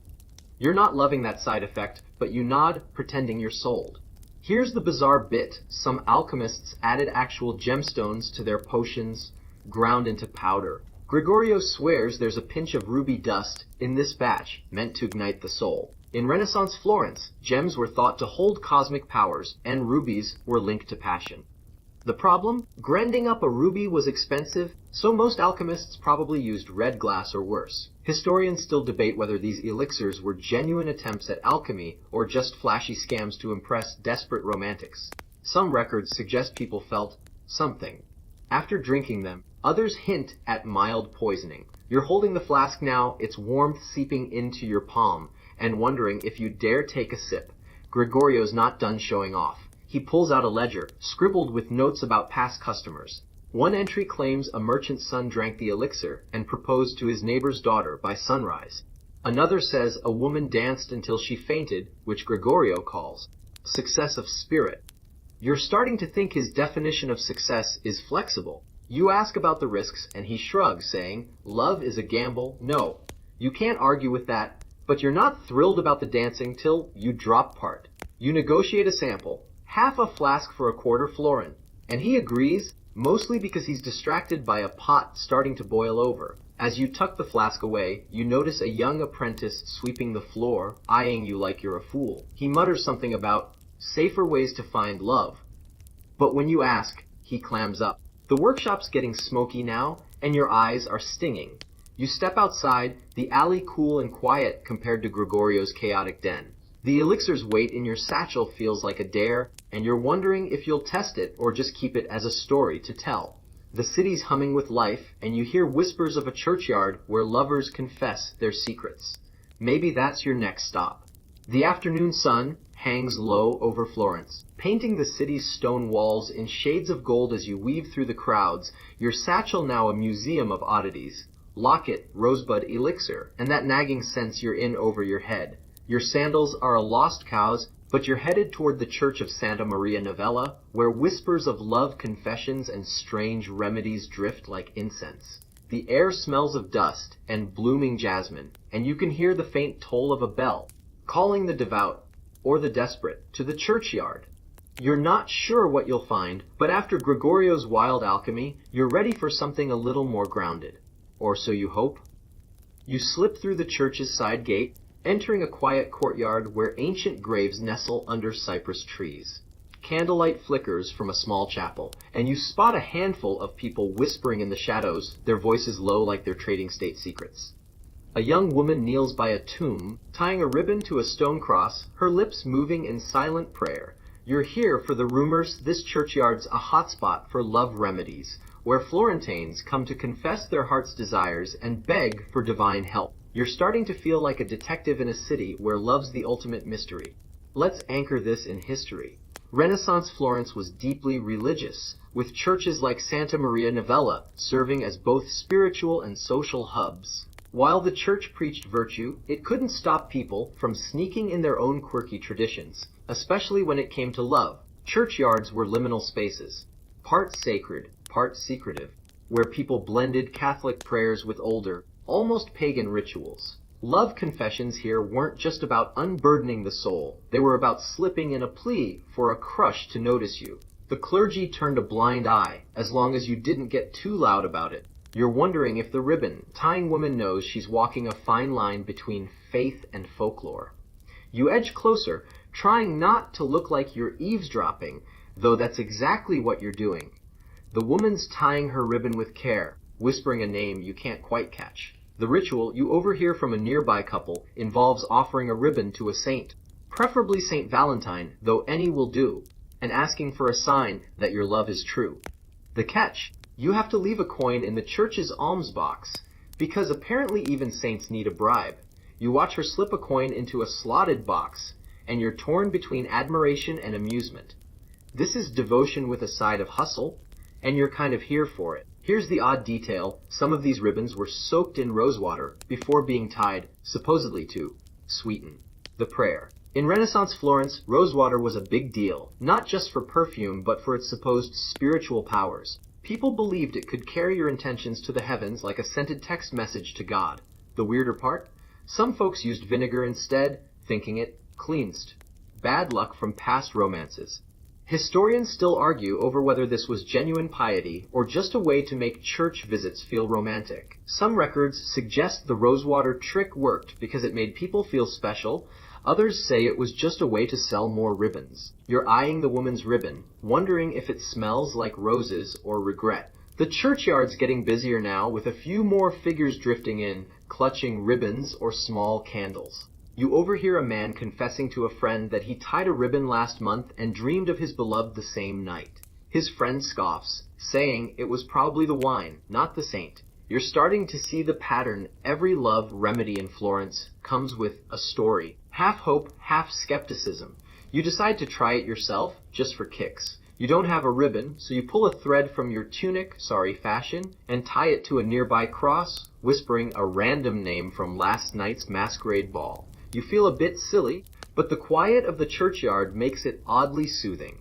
You're not loving that side effect, but you nod, pretending you're sold. Here's the bizarre bit. Some alchemists added actual gemstones to their potions, ground into powder. Gregorio swears there's a pinch of ruby dust in this batch, meant to ignite the soul. In Renaissance Florence, gems were thought to hold cosmic powers, and rubies were linked to passion. The problem? Grinding up a ruby was expensive, so most alchemists probably used red glass or worse. Historians still debate whether these elixirs were genuine attempts at alchemy or just flashy scams to impress desperate romantics. Some records suggest people felt something after drinking them. Others hint at mild poisoning. You're holding the flask now, its warmth seeping into your palm, and wondering if you dare take a sip. Gregorio's not done showing off. He pulls out a ledger, scribbled with notes about past customers. One entry claims a merchant's son drank the elixir and proposed to his neighbor's daughter by sunrise. Another says a woman danced until she fainted, which Gregorio calls success of spirit. You're starting to think his definition of success is flexible. You ask about the risks, and he shrugs, saying, love is a gamble. No, you can't argue with that, but you're not thrilled about the dancing till you drop part. You negotiate a sample, half a flask for a quarter florin, and he agrees, mostly because he's distracted by a pot starting to boil over. As you tuck the flask away, you notice a young apprentice sweeping the floor, eyeing you like you're a fool. He mutters something about safer ways to find love. But when you ask, he clams up. The workshop's getting smoky now, and your eyes are stinging. You step outside, the alley cool and quiet compared to Gregorio's chaotic den. The elixir's weight in your satchel feels like a dare, and you're wondering if you'll test it or just keep it as a story to tell. The city's humming with life, and you hear whispers of a churchyard where lovers confess their secrets. Maybe that's your next stop. The afternoon sun hangs low over Florence, painting the city's stone walls in shades of gold as you weave through the crowds, your satchel now a museum of oddities. Locket, rosebud, elixir, and that nagging sense you're in over your head. Your sandals are a lost cause, but you're headed toward the church of Santa Maria Novella, where whispers of love confessions and strange remedies drift like incense. The air smells of dust and blooming jasmine, and you can hear the faint toll of a bell, calling the devout, or the desperate, to the churchyard. You're not sure what you'll find, but after Gregorio's wild alchemy, you're ready for something a little more grounded. Or so you hope. You slip through the church's side gate, entering a quiet courtyard where ancient graves nestle under cypress trees. Candlelight flickers from a small chapel, and you spot a handful of people whispering in the shadows, their voices low like they're trading state secrets. A young woman kneels by a tomb, tying a ribbon to a stone cross, her lips moving in silent prayer. You're here for the rumors this churchyard's a hotspot for love remedies, where Florentines come to confess their heart's desires and beg for divine help. You're starting to feel like a detective in a city where love's the ultimate mystery. Let's anchor this in history. Renaissance Florence was deeply religious, with churches like Santa Maria Novella serving as both spiritual and social hubs. While the church preached virtue, it couldn't stop people from sneaking in their own quirky traditions, especially when it came to love. Churchyards were liminal spaces, part sacred, part secretive, where people blended Catholic prayers with older, almost pagan rituals. Love confessions here weren't just about unburdening the soul, they were about slipping in a plea for a crush to notice you. The clergy turned a blind eye, as long as you didn't get too loud about it. You're wondering if the ribbon-tying woman knows she's walking a fine line between faith and folklore. You edge closer, trying not to look like you're eavesdropping, though that's exactly what you're doing. The woman's tying her ribbon with care, whispering a name you can't quite catch. The ritual you overhear from a nearby couple involves offering a ribbon to a saint, preferably Saint Valentine, though any will do, and asking for a sign that your love is true. The catch: you have to leave a coin in the church's alms box, because apparently even saints need a bribe. You watch her slip a coin into a slotted box, and you're torn between admiration and amusement. This is devotion with a side of hustle, and you're kind of here for it. Here's the odd detail: some of these ribbons were soaked in rosewater before being tied, supposedly to sweeten the prayer. In Renaissance Florence, rosewater was a big deal, not just for perfume, but for its supposed spiritual powers. People believed it could carry your intentions to the heavens like a scented text message to God. The weirder part? Some folks used vinegar instead, thinking it cleansed bad luck from past romances. Historians still argue over whether this was genuine piety or just a way to make church visits feel romantic. Some records suggest the rosewater trick worked because it made people feel special. Others say it was just a way to sell more ribbons. You're eyeing the woman's ribbon, wondering if it smells like roses or regret. The churchyard's getting busier now, with a few more figures drifting in, clutching ribbons or small candles. You overhear a man confessing to a friend that he tied a ribbon last month and dreamed of his beloved the same night. His friend scoffs, saying it was probably the wine, not the saint. You're starting to see the pattern. Every love remedy in Florence comes with a story. Half hope, half skepticism. You decide to try it yourself, just for kicks. You don't have a ribbon, so you pull a thread from your tunic, sorry fashion, and tie it to a nearby cross, whispering a random name from last night's masquerade ball. You feel a bit silly, but the quiet of the churchyard makes it oddly soothing.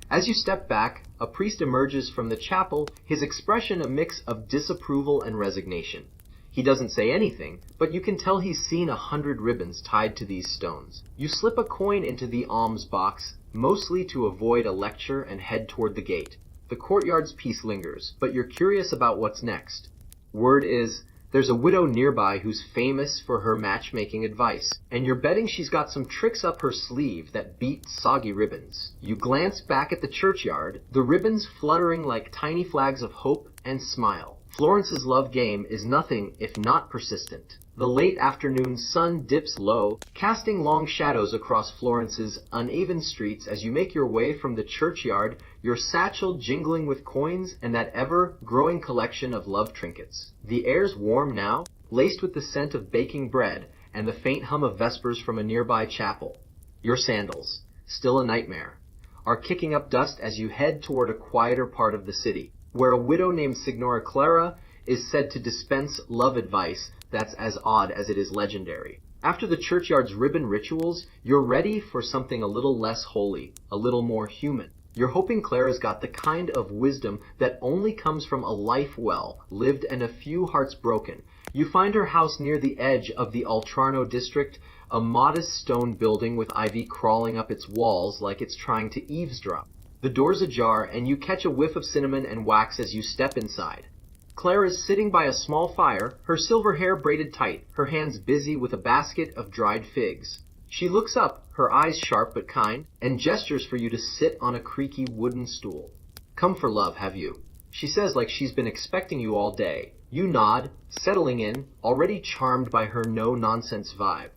As you step back, a priest emerges from the chapel, his expression a mix of disapproval and resignation. He doesn't say anything, but you can tell he's seen 100 ribbons tied to these stones. You slip a coin into the alms box, mostly to avoid a lecture, and head toward the gate. The courtyard's peace lingers, but you're curious about what's next. Word is, there's a widow nearby who's famous for her matchmaking advice, and you're betting she's got some tricks up her sleeve that beat soggy ribbons. You glance back at the churchyard, the ribbons fluttering like tiny flags of hope, and smile. Florence's love game is nothing if not persistent. The late afternoon sun dips low, casting long shadows across Florence's uneven streets as you make your way from the churchyard, your satchel jingling with coins and that ever-growing collection of love trinkets. The air's warm now, laced with the scent of baking bread and the faint hum of vespers from a nearby chapel. Your sandals, still a nightmare, are kicking up dust as you head toward a quieter part of the city, where a widow named Signora Clara is said to dispense love advice that's as odd as it is legendary. After the churchyard's ribbon rituals, you're ready for something a little less holy, a little more human. You're hoping Clara's got the kind of wisdom that only comes from a life well lived and a few hearts broken. You find her house near the edge of the Altrano district, a modest stone building with ivy crawling up its walls like it's trying to eavesdrop. The door's ajar, and you catch a whiff of cinnamon and wax as you step inside. Claire is sitting by a small fire, her silver hair braided tight, her hands busy with a basket of dried figs. She looks up, her eyes sharp but kind, and gestures for you to sit on a creaky wooden stool. "Come for love, have you?" she says like she's been expecting you all day. You nod, settling in, already charmed by her no-nonsense vibe.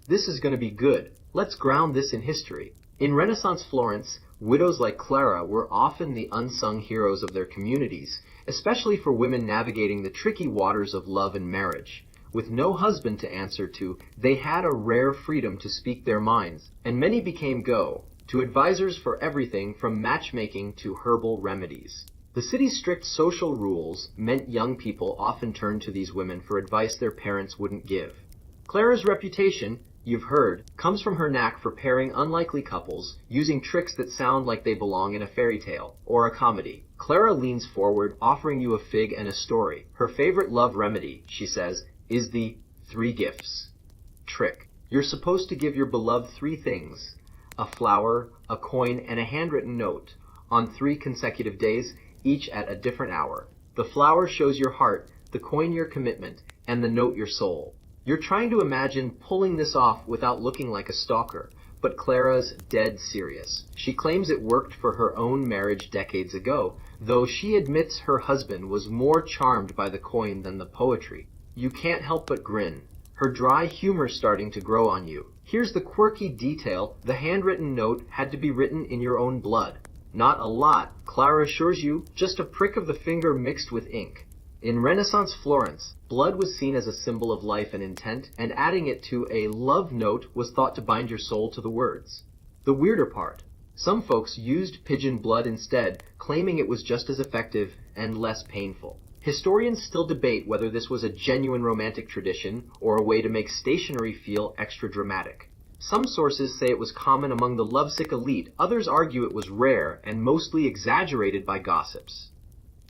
This is going to be good. Let's ground this in history. In Renaissance Florence, widows like Clara were often the unsung heroes of their communities, especially for women navigating the tricky waters of love and marriage. With no husband to answer to, they had a rare freedom to speak their minds, and many became go-to advisors for everything from matchmaking to herbal remedies. The city's strict social rules meant young people often turned to these women for advice their parents wouldn't give. Clara's reputation, you've heard, comes from her knack for pairing unlikely couples, using tricks that sound like they belong in a fairy tale or a comedy. Clara leans forward, offering you a fig and a story. Her favorite love remedy, she says, is the 3 gifts trick. You're supposed to give your beloved 3 things: a flower, a coin, and a handwritten note, on 3 consecutive days, each at a different hour. The flower shows your heart, the coin your commitment, and the note your soul. You're trying to imagine pulling this off without looking like a stalker, but Clara's dead serious. She claims it worked for her own marriage decades ago, though she admits her husband was more charmed by the coin than the poetry. You can't help but grin, her dry humor starting to grow on you. Here's the quirky detail: the handwritten note had to be written in your own blood. Not a lot, Clara assures you, just a prick of the finger mixed with ink. In Renaissance Florence, blood was seen as a symbol of life and intent, and adding it to a love note was thought to bind your soul to the words. The weirder part, some folks used pigeon blood instead, claiming it was just as effective and less painful. Historians still debate whether this was a genuine romantic tradition or a way to make stationery feel extra dramatic. Some sources say it was common among the lovesick elite, others argue it was rare and mostly exaggerated by gossips.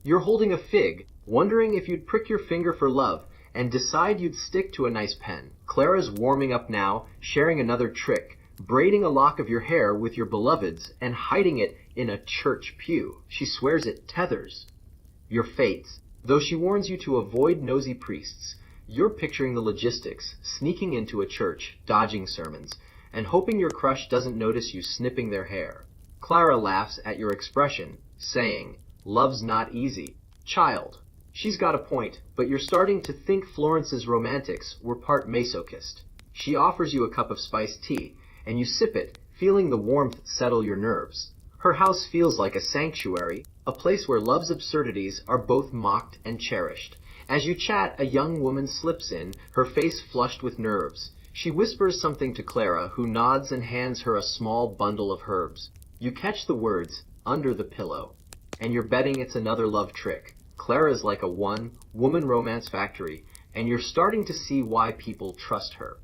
You're holding a fig, wondering if you'd prick your finger for love, and decide you'd stick to a nice pen. Clara's warming up now, sharing another trick, braiding a lock of your hair with your beloved's and hiding it in a church pew. She swears it tethers your fates. Though she warns you to avoid nosy priests, you're picturing the logistics, sneaking into a church, dodging sermons, and hoping your crush doesn't notice you snipping their hair. Clara laughs at your expression, saying, "Love's not easy, child." She's got a point, but you're starting to think Florence's romantics were part masochist. She offers you a cup of spiced tea, and you sip it, feeling the warmth settle your nerves. Her house feels like a sanctuary, a place where love's absurdities are both mocked and cherished. As you chat, a young woman slips in, her face flushed with nerves. She whispers something to Clara, who nods and hands her a small bundle of herbs. You catch the words, "under the pillow," and you're betting it's another love trick. Clara's like a one-woman romance factory, and you're starting to see why people trust her.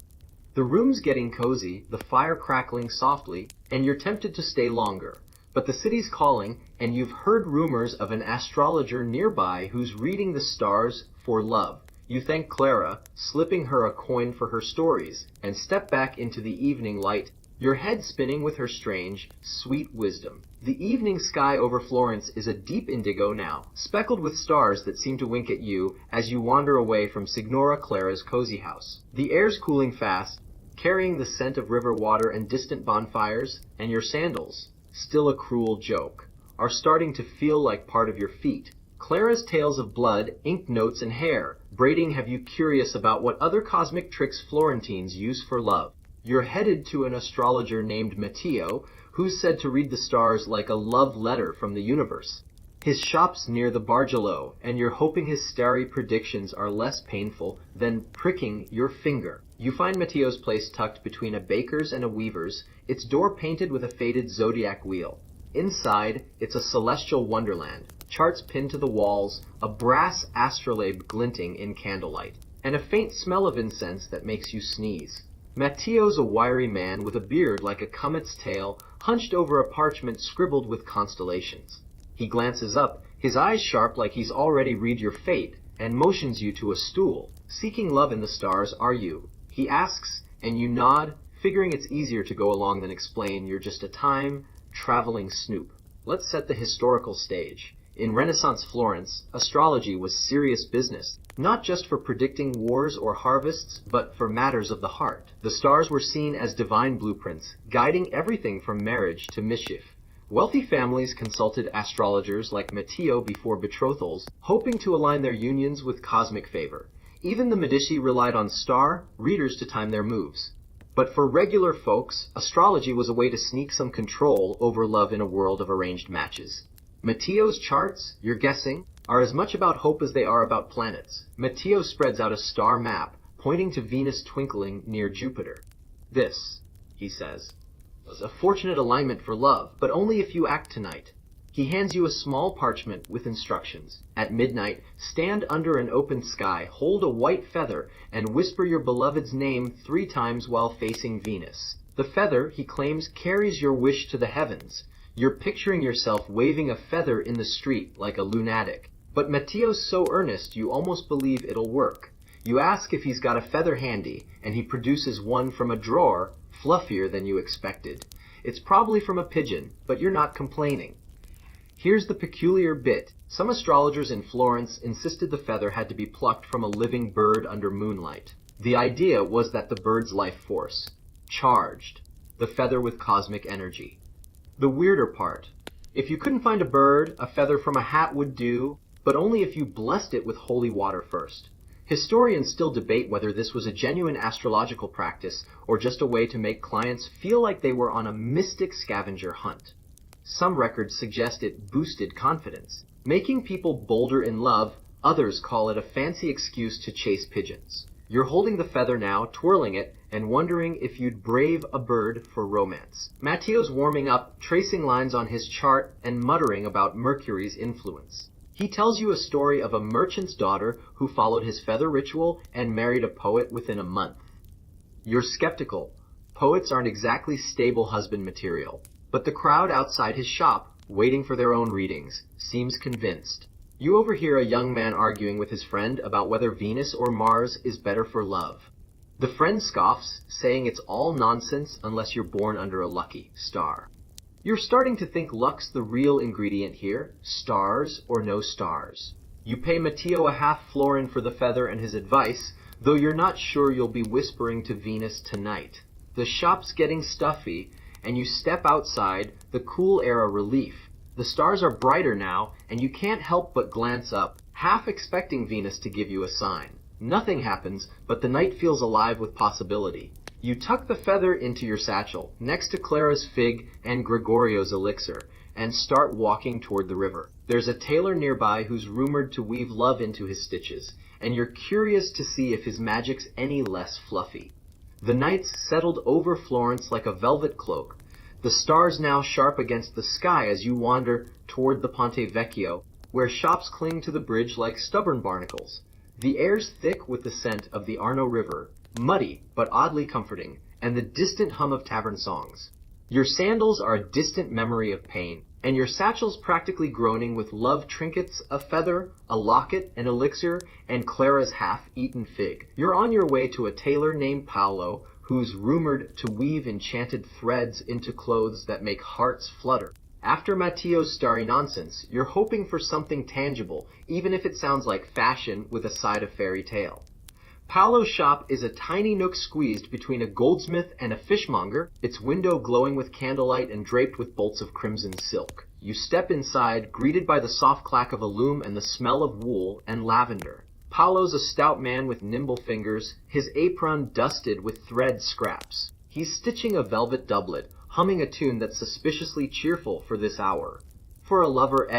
The room's getting cozy, the fire crackling softly, and you're tempted to stay longer. But the city's calling, and you've heard rumors of an astrologer nearby who's reading the stars for love. You thank Clara, slipping her a coin for her stories, and step back into the evening light, your head spinning with her strange, sweet wisdom. The evening sky over Florence is a deep indigo now, speckled with stars that seem to wink at you as you wander away from Signora Clara's cozy house. The air's cooling fast, carrying the scent of river water and distant bonfires, and your sandals, still a cruel joke, are starting to feel like part of your feet. Clara's tales of blood, ink notes, and hair braiding have you curious about what other cosmic tricks Florentines use for love. You're headed to an astrologer named Matteo, who's said to read the stars like a love letter from the universe. His shop's near the Bargello, and you're hoping his starry predictions are less painful than pricking your finger. You find Matteo's place tucked between a baker's and a weaver's, its door painted with a faded zodiac wheel. Inside, it's a celestial wonderland, charts pinned to the walls, a brass astrolabe glinting in candlelight, and a faint smell of incense that makes you sneeze. Matteo's a wiry man with a beard like a comet's tail, hunched over a parchment scribbled with constellations. He glances up, his eyes sharp like he's already read your fate, and motions you to a stool. Seeking love in the stars, are you? He asks, and you nod, figuring it's easier to go along than explain you're just a time-traveling snoop. Let's set the historical stage. In Renaissance Florence, astrology was serious business, not just for predicting wars or harvests, but for matters of the heart. The stars were seen as divine blueprints, guiding everything from marriage to mischief. Wealthy families consulted astrologers like Matteo before betrothals, hoping to align their unions with cosmic favor. Even the Medici relied on star readers to time their moves. But for regular folks, astrology was a way to sneak some control over love in a world of arranged matches. Matteo's charts, you're guessing, are as much about hope as they are about planets. Matteo spreads out a star map, pointing to Venus twinkling near Jupiter. This, he says, was a fortunate alignment for love, but only if you act tonight. He hands you a small parchment with instructions. At midnight, stand under an open sky, hold a white feather, and whisper your beloved's name 3 times while facing Venus. The feather, he claims, carries your wish to the heavens. You're picturing yourself waving a feather in the street like a lunatic. But Matteo's so earnest you almost believe it'll work. You ask if he's got a feather handy, and he produces one from a drawer, fluffier than you expected. It's probably from a pigeon, but you're not complaining. Here's the peculiar bit. Some astrologers in Florence insisted the feather had to be plucked from a living bird under moonlight. The idea was that the bird's life force charged the feather with cosmic energy. The weirder part. If you couldn't find a bird, a feather from a hat would do, but only if you blessed it with holy water first. Historians still debate whether this was a genuine astrological practice or just a way to make clients feel like they were on a mystic scavenger hunt. Some records suggest it boosted confidence, making people bolder in love, Others call it a fancy excuse to chase pigeons. You're holding the feather now, twirling it, and wondering if you'd brave a bird for romance. Matteo's warming up, tracing lines on his chart and muttering about Mercury's influence. He tells you a story of a merchant's daughter who followed his feather ritual and married a poet within a month. You're skeptical. Poets aren't exactly stable husband material. But the crowd outside his shop, waiting for their own readings, seems convinced. You overhear a young man arguing with his friend about whether Venus or Mars is better for love. The friend scoffs, saying it's all nonsense unless you're born under a lucky star. You're starting to think luck's the real ingredient here, stars or no stars. You pay Matteo a half florin for the feather and his advice, though you're not sure you'll be whispering to Venus tonight. The shop's getting stuffy, and you step outside, the cool air a relief. The stars are brighter now, and you can't help but glance up, half expecting Venus to give you a sign. Nothing happens, but the night feels alive with possibility. You tuck the feather into your satchel, next to Clara's fig and Gregorio's elixir, and start walking toward the river. There's a tailor nearby who's rumored to weave love into his stitches, and you're curious to see if his magic's any less fluffy. The night's settled over Florence like a velvet cloak, the stars now sharp against the sky as you wander toward the Ponte Vecchio, where shops cling to the bridge like stubborn barnacles. The air's thick with the scent of the Arno River, muddy but oddly comforting, and the distant hum of tavern songs. Your sandals are a distant memory of pain, and your satchel's practically groaning with love trinkets, a feather, a locket, an elixir, and Clara's half-eaten fig. You're on your way to a tailor named Paolo, who's rumored to weave enchanted threads into clothes that make hearts flutter. After Matteo's starry nonsense, you're hoping for something tangible, even if it sounds like fashion with a side of fairy tale. Paolo's shop is a tiny nook squeezed between a goldsmith and a fishmonger, its window glowing with candlelight and draped with bolts of crimson silk. You step inside, greeted by the soft clack of a loom and the smell of wool and lavender. Paolo's a stout man with nimble fingers, his apron dusted with thread scraps. He's stitching a velvet doublet, humming a tune that's suspiciously cheerful for this hour. For a lover,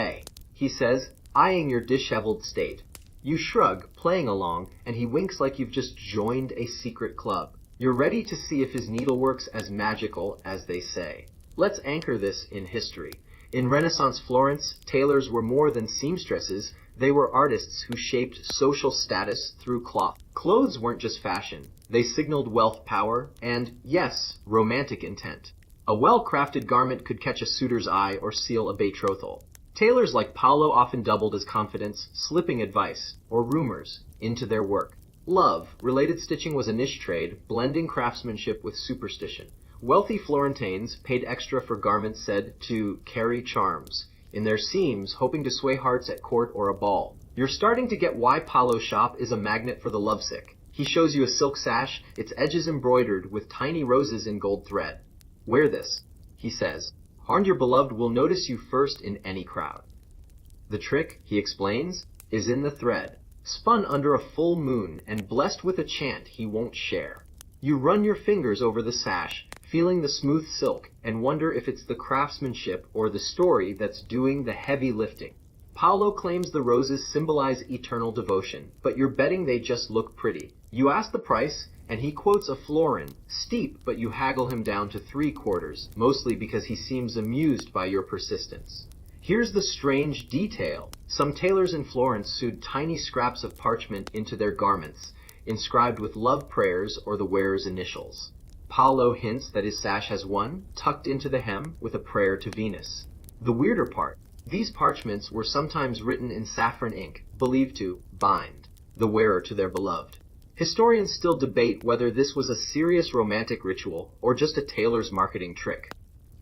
he says, eyeing your disheveled state. You shrug, playing along, and he winks like you've just joined a secret club. You're ready to see if his needlework's as magical as they say. Let's anchor this in history. In Renaissance Florence, tailors were more than seamstresses. They were artists who shaped social status through cloth. Clothes weren't just fashion. They signaled wealth, power, and, yes, romantic intent. A well-crafted garment could catch a suitor's eye or seal a betrothal. Tailors like Paolo often doubled as confidence, slipping advice, or rumors, into their work. Love-related stitching was a niche trade, blending craftsmanship with superstition. Wealthy Florentines paid extra for garments said to carry charms in their seams, hoping to sway hearts at court or a ball. You're starting to get why Paolo's shop is a magnet for the lovesick. He shows you a silk sash, its edges embroidered with tiny roses in gold thread. Wear this, he says, and your beloved will notice you first in any crowd. The trick, he explains, is in the thread, spun under a full moon and blessed with a chant he won't share. You run your fingers over the sash, feeling the smooth silk, and wonder if it's the craftsmanship or the story that's doing the heavy lifting. Paolo claims the roses symbolize eternal devotion, but you're betting they just look pretty. You ask the price, and he quotes a florin, steep, but you haggle him down to 3/4, mostly because he seems amused by your persistence. Here's the strange detail. Some tailors in Florence sewed tiny scraps of parchment into their garments, inscribed with love prayers or the wearer's initials. Paolo hints that his sash has one, tucked into the hem, with a prayer to Venus. The weirder part, these parchments were sometimes written in saffron ink, believed to bind the wearer to their beloved. Historians still debate whether this was a serious romantic ritual or just a tailor's marketing trick.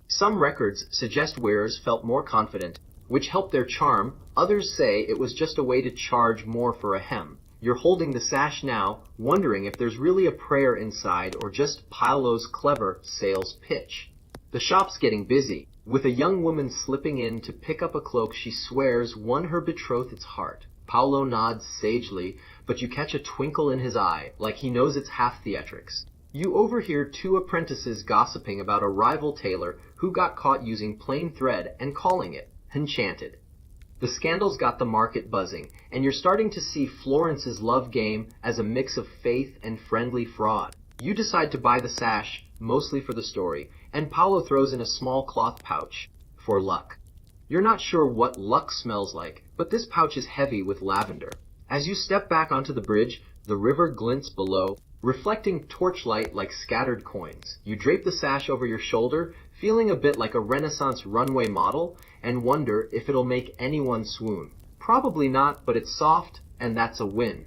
Some records suggest wearers felt more confident, which helped their charm. Others say it was just a way to charge more for a hem. You're holding the sash now, wondering if there's really a prayer inside or just Paolo's clever sales pitch. The shop's getting busy, with a young woman slipping in to pick up a cloak she swears won her betrothed's heart. Paolo nods sagely, but you catch a twinkle in his eye, like he knows it's half theatrics. You overhear two apprentices gossiping about a rival tailor who got caught using plain thread and calling it enchanted. The scandals got the market buzzing, and you're starting to see Florence's love game as a mix of faith and friendly fraud. You decide to buy the sash, mostly for the story, and Paolo throws in a small cloth pouch for luck. You're not sure what luck smells like, but this pouch is heavy with lavender. As you step back onto the bridge, the river glints below, reflecting torchlight like scattered coins. You drape the sash over your shoulder, feeling a bit like a Renaissance runway model, and wonder if it'll make anyone swoon. Probably not, but it's soft, and that's a win.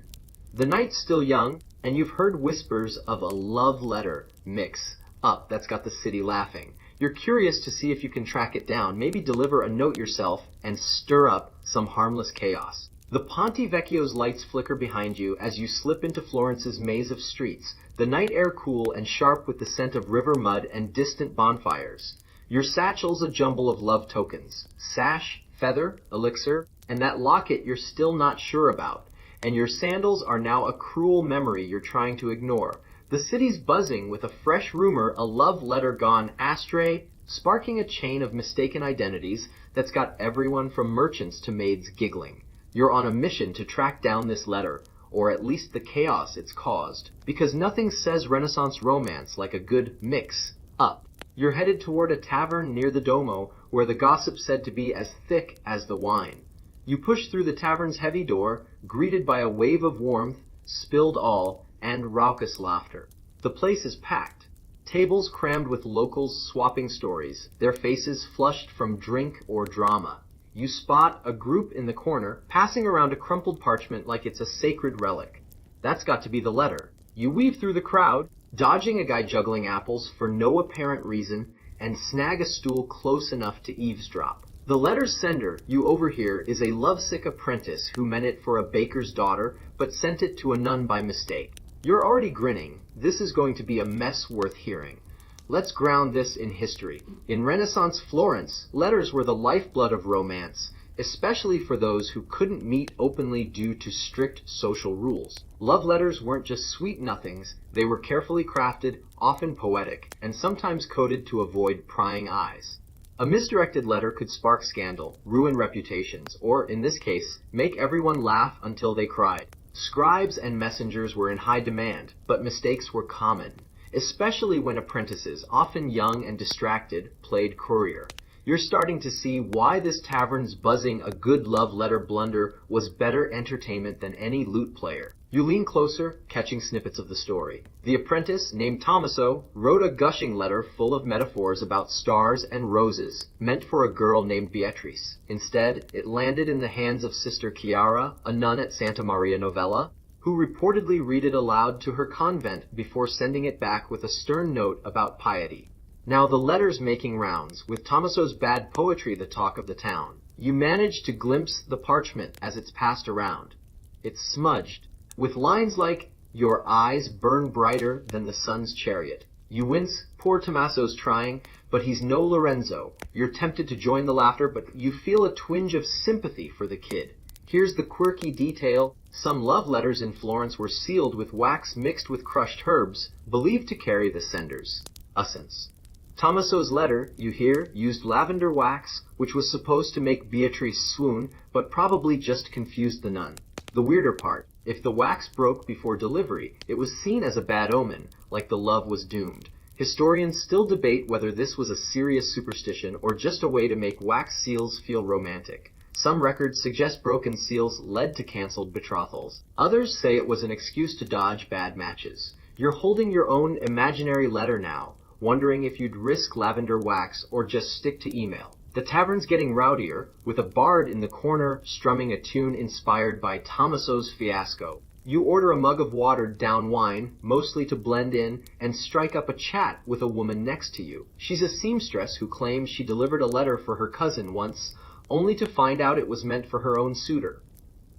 The night's still young, and you've heard whispers of a love letter mix up that's got the city laughing. You're curious to see if you can track it down, maybe deliver a note yourself, and stir up some harmless chaos. The Ponte Vecchio's lights flicker behind you as you slip into Florence's maze of streets, the night air cool and sharp with the scent of river mud and distant bonfires. Your satchel's a jumble of love tokens, sash, feather, elixir, and that locket you're still not sure about. And your sandals are now a cruel memory you're trying to ignore. The city's buzzing with a fresh rumor, a love letter gone astray, sparking a chain of mistaken identities that's got everyone from merchants to maids giggling. You're on a mission to track down this letter, or at least the chaos it's caused, because nothing says Renaissance romance like a good mix-up. You're headed toward a tavern near the Duomo, where the gossip's said to be as thick as the wine. You push through the tavern's heavy door, greeted by a wave of warmth, spilled all, and raucous laughter. The place is packed. Tables crammed with locals swapping stories, their faces flushed from drink or drama. You spot a group in the corner, passing around a crumpled parchment like it's a sacred relic. That's got to be the letter. You weave through the crowd, dodging a guy juggling apples for no apparent reason, and snag a stool close enough to eavesdrop. The letter's sender, you overhear, is a lovesick apprentice who meant it for a baker's daughter, but sent it to a nun by mistake. You're already grinning. This is going to be a mess worth hearing. Let's ground this in history. In Renaissance Florence, letters were the lifeblood of romance, especially for those who couldn't meet openly due to strict social rules. Love letters weren't just sweet nothings, they were carefully crafted, often poetic, and sometimes coded to avoid prying eyes. A misdirected letter could spark scandal, ruin reputations, or, in this case, make everyone laugh until they cried. Scribes and messengers were in high demand, but mistakes were common, especially when apprentices, often young and distracted, played courier. You're starting to see why this tavern's buzzing a good love letter blunder was better entertainment than any lute player. You lean closer, catching snippets of the story. The apprentice, named Tommaso, wrote a gushing letter full of metaphors about stars and roses, meant for a girl named Beatrice. Instead, it landed in the hands of Sister Chiara, a nun at Santa Maria Novella, who reportedly read it aloud to her convent before sending it back with a stern note about piety. Now the letter's making rounds, with Tommaso's bad poetry the talk of the town. You manage to glimpse the parchment as it's passed around. It's smudged, with lines like, "Your eyes burn brighter than the sun's chariot." You wince, poor Tommaso's trying, but he's no Lorenzo. You're tempted to join the laughter, but you feel a twinge of sympathy for the kid. Here's the quirky detail. Some love letters in Florence were sealed with wax mixed with crushed herbs, believed to carry the sender's essence. Tommaso's letter, you hear, used lavender wax, which was supposed to make Beatrice swoon, but probably just confused the nun. The weirder part, if the wax broke before delivery, it was seen as a bad omen, like the love was doomed. Historians still debate whether this was a serious superstition or just a way to make wax seals feel romantic. Some records suggest broken seals led to canceled betrothals. Others say it was an excuse to dodge bad matches. You're holding your own imaginary letter now, wondering if you'd risk lavender wax or just stick to email. The tavern's getting rowdier, with a bard in the corner strumming a tune inspired by Tommaso's fiasco. You order a mug of watered-down wine, mostly to blend in, and strike up a chat with a woman next to you. She's a seamstress who claims she delivered a letter for her cousin once, only to find out it was meant for her own suitor.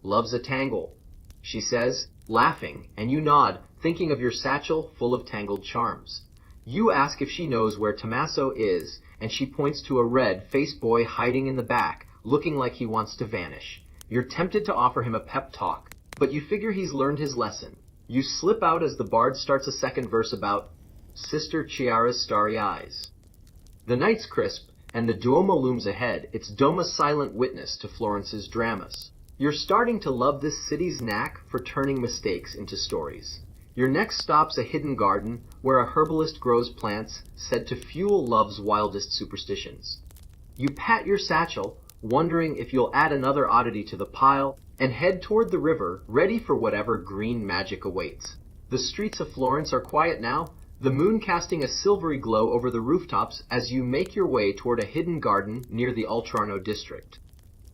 "Love's a tangle," she says, laughing, and you nod, thinking of your satchel full of tangled charms. You ask if she knows where Tommaso is, and she points to a red-faced boy hiding in the back, looking like he wants to vanish. You're tempted to offer him a pep talk, but you figure he's learned his lesson. You slip out as the bard starts a second verse about Sister Chiara's starry eyes. The night's crisp, and the Duomo looms ahead, its dome a silent witness to Florence's dramas. You're starting to love this city's knack for turning mistakes into stories. Your next stop's a hidden garden where a herbalist grows plants said to fuel love's wildest superstitions. You pat your satchel, wondering if you'll add another oddity to the pile, and head toward the river, ready for whatever green magic awaits. The streets of Florence are quiet now, the moon casting a silvery glow over the rooftops as you make your way toward a hidden garden near the Oltrarno district.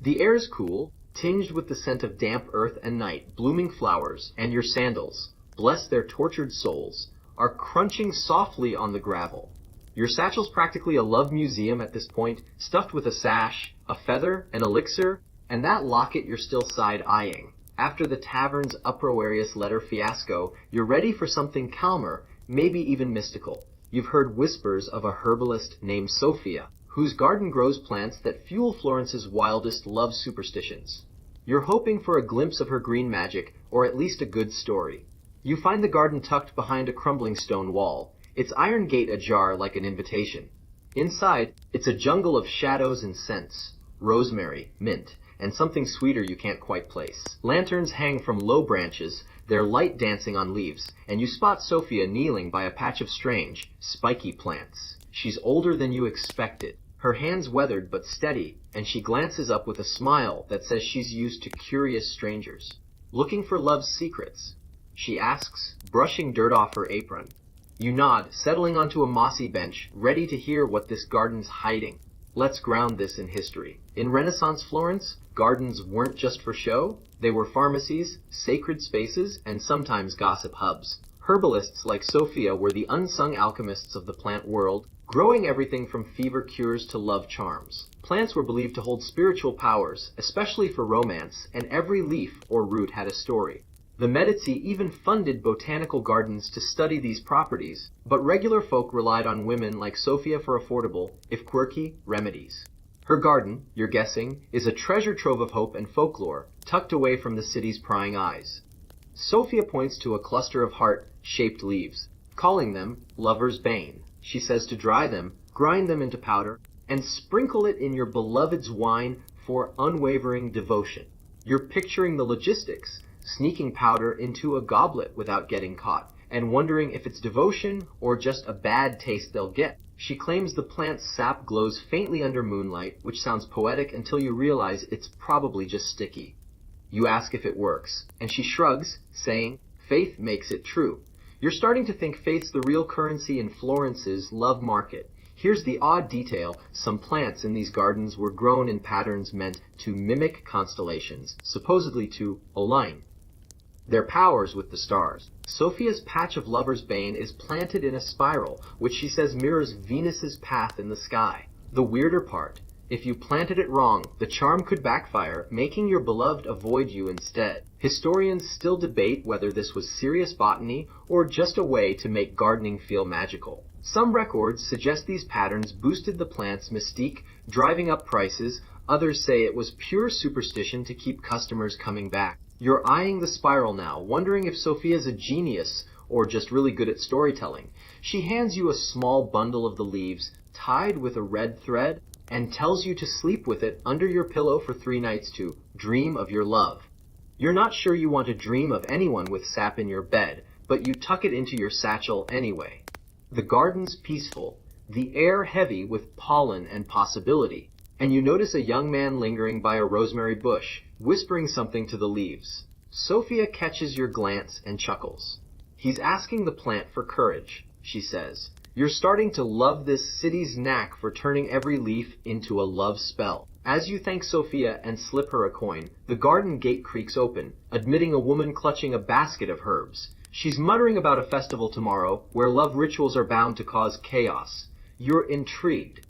The air's cool, tinged with the scent of damp earth and night, blooming flowers, and your sandals, bless their tortured souls, are crunching softly on the gravel. Your satchel's practically a love museum at this point, stuffed with a sash, a feather, an elixir, and that locket you're still side-eyeing. After the tavern's uproarious letter fiasco, you're ready for something calmer, maybe even mystical. You've heard whispers of a herbalist named Sophia, whose garden grows plants that fuel Florence's wildest love superstitions. You're hoping for a glimpse of her green magic, or at least a good story. You find the garden tucked behind a crumbling stone wall, its iron gate ajar like an invitation. Inside, it's a jungle of shadows and scents, rosemary, mint, and something sweeter you can't quite place. Lanterns hang from low branches, their light dancing on leaves, and you spot Sophia kneeling by a patch of strange, spiky plants. She's older than you expected, her hands weathered but steady, and she glances up with a smile that says she's used to curious strangers. Looking for love's secrets? She asks, brushing dirt off her apron. You nod, settling onto a mossy bench, ready to hear what this garden's hiding. Let's ground this in history. In Renaissance Florence, gardens weren't just for show. They were pharmacies, sacred spaces, and sometimes gossip hubs. Herbalists like Sophia were the unsung alchemists of the plant world, growing everything from fever cures to love charms. Plants were believed to hold spiritual powers, especially for romance, and every leaf or root had a story. The Medici even funded botanical gardens to study these properties, but regular folk relied on women like Sophia for affordable, if quirky, remedies. Her garden, you're guessing, is a treasure trove of hope and folklore, tucked away from the city's prying eyes. Sophia points to a cluster of heart-shaped leaves, calling them lover's bane. She says to dry them, grind them into powder, and sprinkle it in your beloved's wine for unwavering devotion. You're picturing the logistics, sneaking powder into a goblet without getting caught, and wondering if it's devotion or just a bad taste they'll get. She claims the plant's sap glows faintly under moonlight, which sounds poetic until you realize it's probably just sticky. You ask if it works, and she shrugs, saying, faith makes it true. You're starting to think faith's the real currency in Florence's love market. Here's the odd detail. Some plants in these gardens were grown in patterns meant to mimic constellations, supposedly to align their powers with the stars. Sophia's patch of lover's bane is planted in a spiral, which she says mirrors Venus's path in the sky. The weirder part, if you planted it wrong, the charm could backfire, making your beloved avoid you instead. Historians still debate whether this was serious botany or just a way to make gardening feel magical. Some records suggest these patterns boosted the plant's mystique, driving up prices. Others say it was pure superstition to keep customers coming back. You're eyeing the spiral now, wondering if Sophia's a genius or just really good at storytelling. She hands you a small bundle of the leaves, tied with a red thread, and tells you to sleep with it under your pillow for 3 nights to dream of your love. You're not sure you want to dream of anyone with sap in your bed, but you tuck it into your satchel anyway. The garden's peaceful, the air heavy with pollen and possibility, and you notice a young man lingering by a rosemary bush, whispering something to the leaves. Sophia catches your glance and chuckles. He's asking the plant for courage, she says. You're starting to love this city's knack for turning every leaf into a love spell. As you thank Sophia and slip her a coin, the garden gate creaks open, admitting a woman clutching a basket of herbs. She's muttering about a festival tomorrow where love rituals are bound to cause chaos. You're intrigued.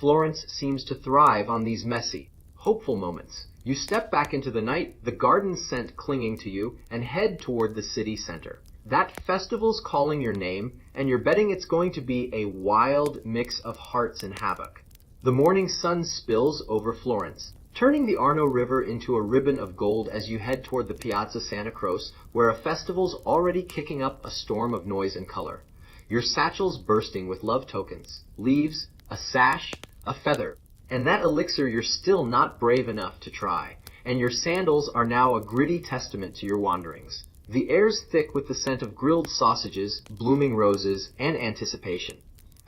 Florence seems to thrive on these messy, hopeful moments. You step back into the night, the garden scent clinging to you, and head toward the city center. That festival's calling your name, and you're betting it's going to be a wild mix of hearts and havoc. The morning sun spills over Florence, turning the Arno River into a ribbon of gold as you head toward the Piazza Santa Croce, where a festival's already kicking up a storm of noise and color. Your satchel's bursting with love tokens, leaves, a sash, a feather. And that elixir you're still not brave enough to try, and your sandals are now a gritty testament to your wanderings. The air's thick with the scent of grilled sausages, blooming roses, and anticipation.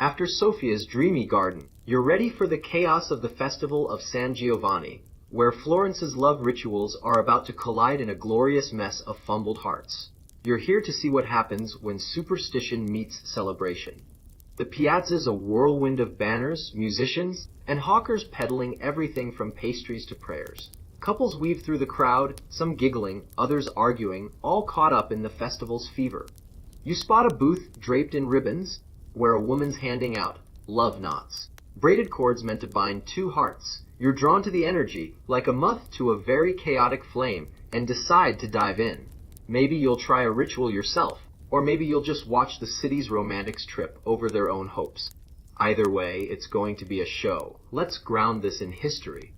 After Sophia's dreamy garden, you're ready for the chaos of the Festival of San Giovanni, where Florence's love rituals are about to collide in a glorious mess of fumbled hearts. You're here to see what happens when superstition meets celebration. The piazza's a whirlwind of banners, musicians, and hawkers peddling everything from pastries to prayers. Couples weave through the crowd, some giggling, others arguing, all caught up in the festival's fever. You spot a booth draped in ribbons, where a woman's handing out love knots, braided cords meant to bind two hearts. You're drawn to the energy, like a moth to a very chaotic flame, and decide to dive in. Maybe you'll try a ritual yourself, or maybe you'll just watch the city's romantics trip over their own hopes. Either way, it's going to be a show. Let's ground this in history.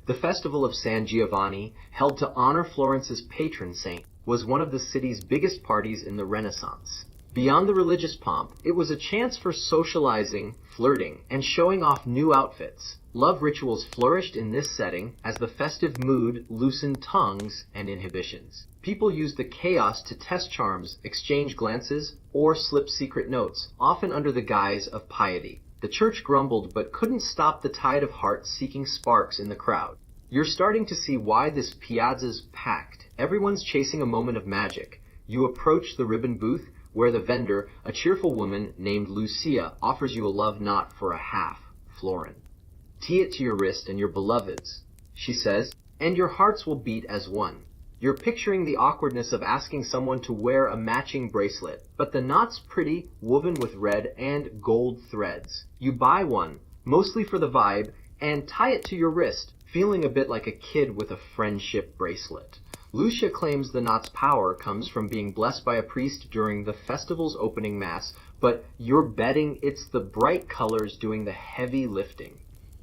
The Festival of San Giovanni, held to honor Florence's patron saint, was one of the city's biggest parties in the Renaissance. Beyond the religious pomp, it was a chance for socializing, flirting, and showing off new outfits. Love rituals flourished in this setting as the festive mood loosened tongues and inhibitions. People used the chaos to test charms, exchange glances, or slip secret notes, often under the guise of piety. The church grumbled but couldn't stop the tide of heart-seeking sparks in the crowd. You're starting to see why this piazza's packed. Everyone's chasing a moment of magic. You approach the ribbon booth, where the vendor, a cheerful woman named Lucia, offers you a love knot for a half florin. Tie it to your wrist and your beloved's, she says, and your hearts will beat as one. You're picturing the awkwardness of asking someone to wear a matching bracelet, but the knot's pretty, woven with red and gold threads. You buy one, mostly for the vibe, and tie it to your wrist, feeling a bit like a kid with a friendship bracelet. Lucia claims the knot's power comes from being blessed by a priest during the festival's opening mass, but you're betting it's the bright colors doing the heavy lifting.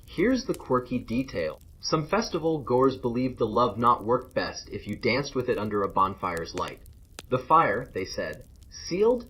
Here's the quirky detail. Some festival goers believed the love knot worked best if you danced with it under a bonfire's light. The fire, they said, sealed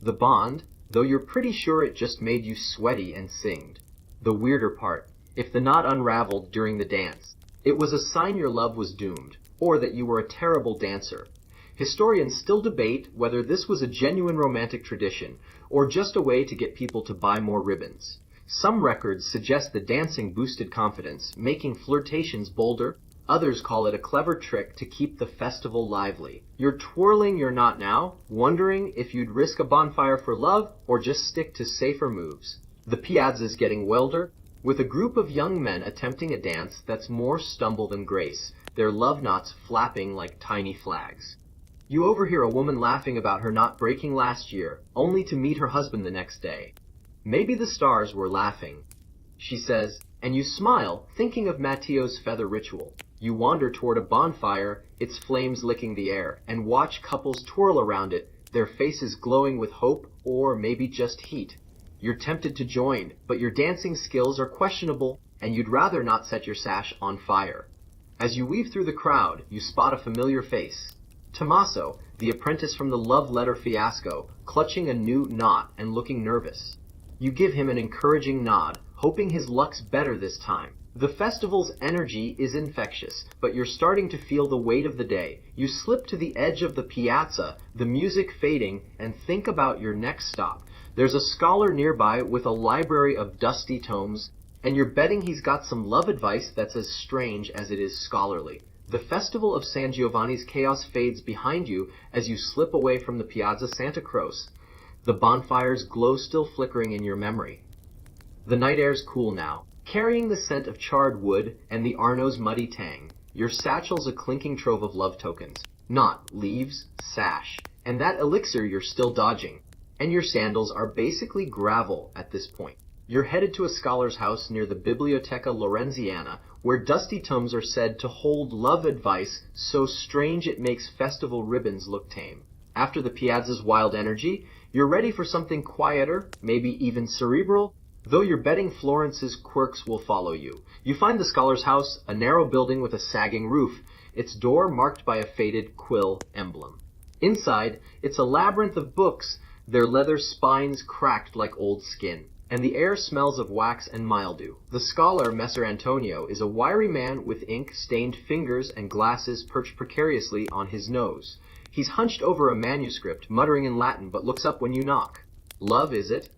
the bond, though you're pretty sure it just made you sweaty and singed. The weirder part, if the knot unraveled during the dance, it was a sign your love was doomed, or that you were a terrible dancer. Historians still debate whether this was a genuine romantic tradition, or just a way to get people to buy more ribbons. Some records suggest the dancing boosted confidence, making flirtations bolder. Others call it a clever trick to keep the festival lively. You're twirling your knot now, wondering if you'd risk a bonfire for love or just stick to safer moves. The piazza's getting wilder, with a group of young men attempting a dance that's more stumble than grace, their love knots flapping like tiny flags. You overhear a woman laughing about her knot breaking last year, only to meet her husband the next day. Maybe the stars were laughing, she says, and you smile, thinking of Matteo's feather ritual. You wander toward a bonfire, its flames licking the air, and watch couples twirl around it, their faces glowing with hope or maybe just heat. You're tempted to join, but your dancing skills are questionable, and you'd rather not set your sash on fire. As you weave through the crowd, you spot a familiar face. Tommaso, the apprentice from the love letter fiasco, clutching a new knot and looking nervous. You give him an encouraging nod, hoping his luck's better this time. The festival's energy is infectious, but you're starting to feel the weight of the day. You slip to the edge of the piazza, the music fading, and think about your next stop. There's a scholar nearby with a library of dusty tomes, and you're betting he's got some love advice that's as strange as it is scholarly. The Festival of San Giovanni's chaos fades behind you as you slip away from the Piazza Santa Croce. The bonfire's glow still flickering in your memory. The night air's cool now, carrying the scent of charred wood and the Arno's muddy tang. Your satchel's a clinking trove of love tokens. Knot, leaves, sash, and that elixir you're still dodging. And your sandals are basically gravel at this point. You're headed to a scholar's house near the Biblioteca Lorenziana, where dusty tomes are said to hold love advice so strange it makes festival ribbons look tame. After the piazza's wild energy, you're ready for something quieter, maybe even cerebral, though you're betting Florence's quirks will follow you. You find the scholar's house, a narrow building with a sagging roof, its door marked by a faded quill emblem. Inside, it's a labyrinth of books, their leather spines cracked like old skin. and the air smells of wax and mildew. The scholar, Messer Antonio, is a wiry man with ink-stained fingers and glasses perched precariously on his nose. He's hunched over a manuscript, muttering in Latin, but looks up when you knock. "Love, is it?"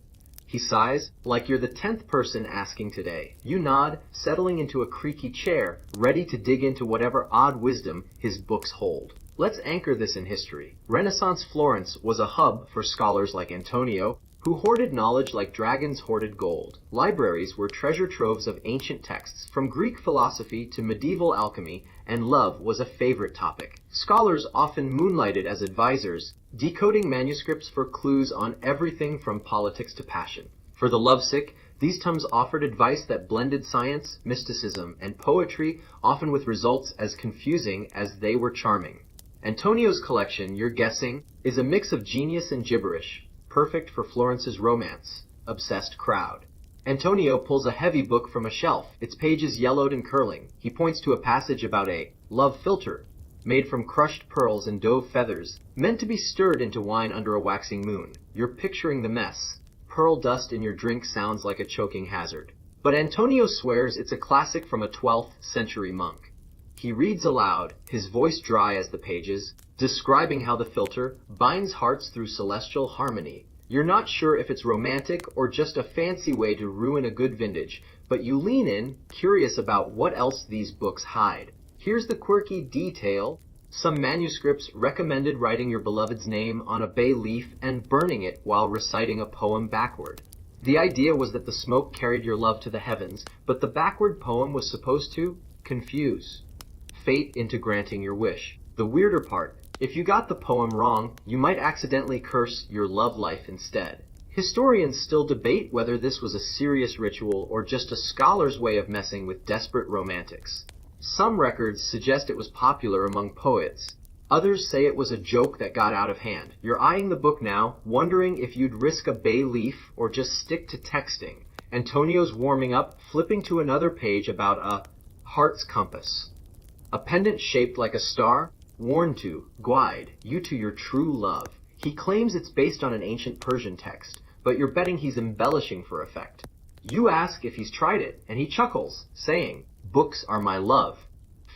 He sighs, like you're the 10th person asking today. You nod, settling into a creaky chair, ready to dig into whatever odd wisdom his books hold. Let's anchor this in history. Renaissance Florence was a hub for scholars like Antonio, who hoarded knowledge like dragons hoarded gold. Libraries were treasure troves of ancient texts, from Greek philosophy to medieval alchemy, and love was a favorite topic. Scholars often moonlighted as advisors, decoding manuscripts for clues on everything from politics to passion. For the lovesick, these tomes offered advice that blended science, mysticism, and poetry, often with results as confusing as they were charming. Antonio's collection, you're guessing, is a mix of genius and gibberish, perfect for Florence's romance-obsessed crowd. Antonio pulls a heavy book from a shelf, its pages yellowed and curling. He points to a passage about a love philter, made from crushed pearls and dove feathers, meant to be stirred into wine under a waxing moon. You're picturing the mess. Pearl dust in your drink sounds like a choking hazard. But Antonio swears it's a classic from a 12th century monk. He reads aloud, his voice dry as the pages, describing how the philter binds hearts through celestial harmony. You're not sure if it's romantic or just a fancy way to ruin a good vintage, but you lean in, curious about what else these books hide. Here's the quirky detail. Some manuscripts recommended writing your beloved's name on a bay leaf and burning it while reciting a poem backward. The idea was that the smoke carried your love to the heavens, but the backward poem was supposed to confuse fate into granting your wish. The weirder part, if you got the poem wrong, you might accidentally curse your love life instead. Historians still debate whether this was a serious ritual or just a scholar's way of messing with desperate romantics. Some records suggest it was popular among poets. Others say it was a joke that got out of hand. You're eyeing the book now, wondering if you'd risk a bay leaf or just stick to texting. Antonio's warming up, flipping to another page about a heart's compass. A pendant shaped like a star, worn to guide you to your true love. He claims it's based on an ancient Persian text, but you're betting he's embellishing for effect. You ask if he's tried it, and he chuckles, saying, "Books are my love."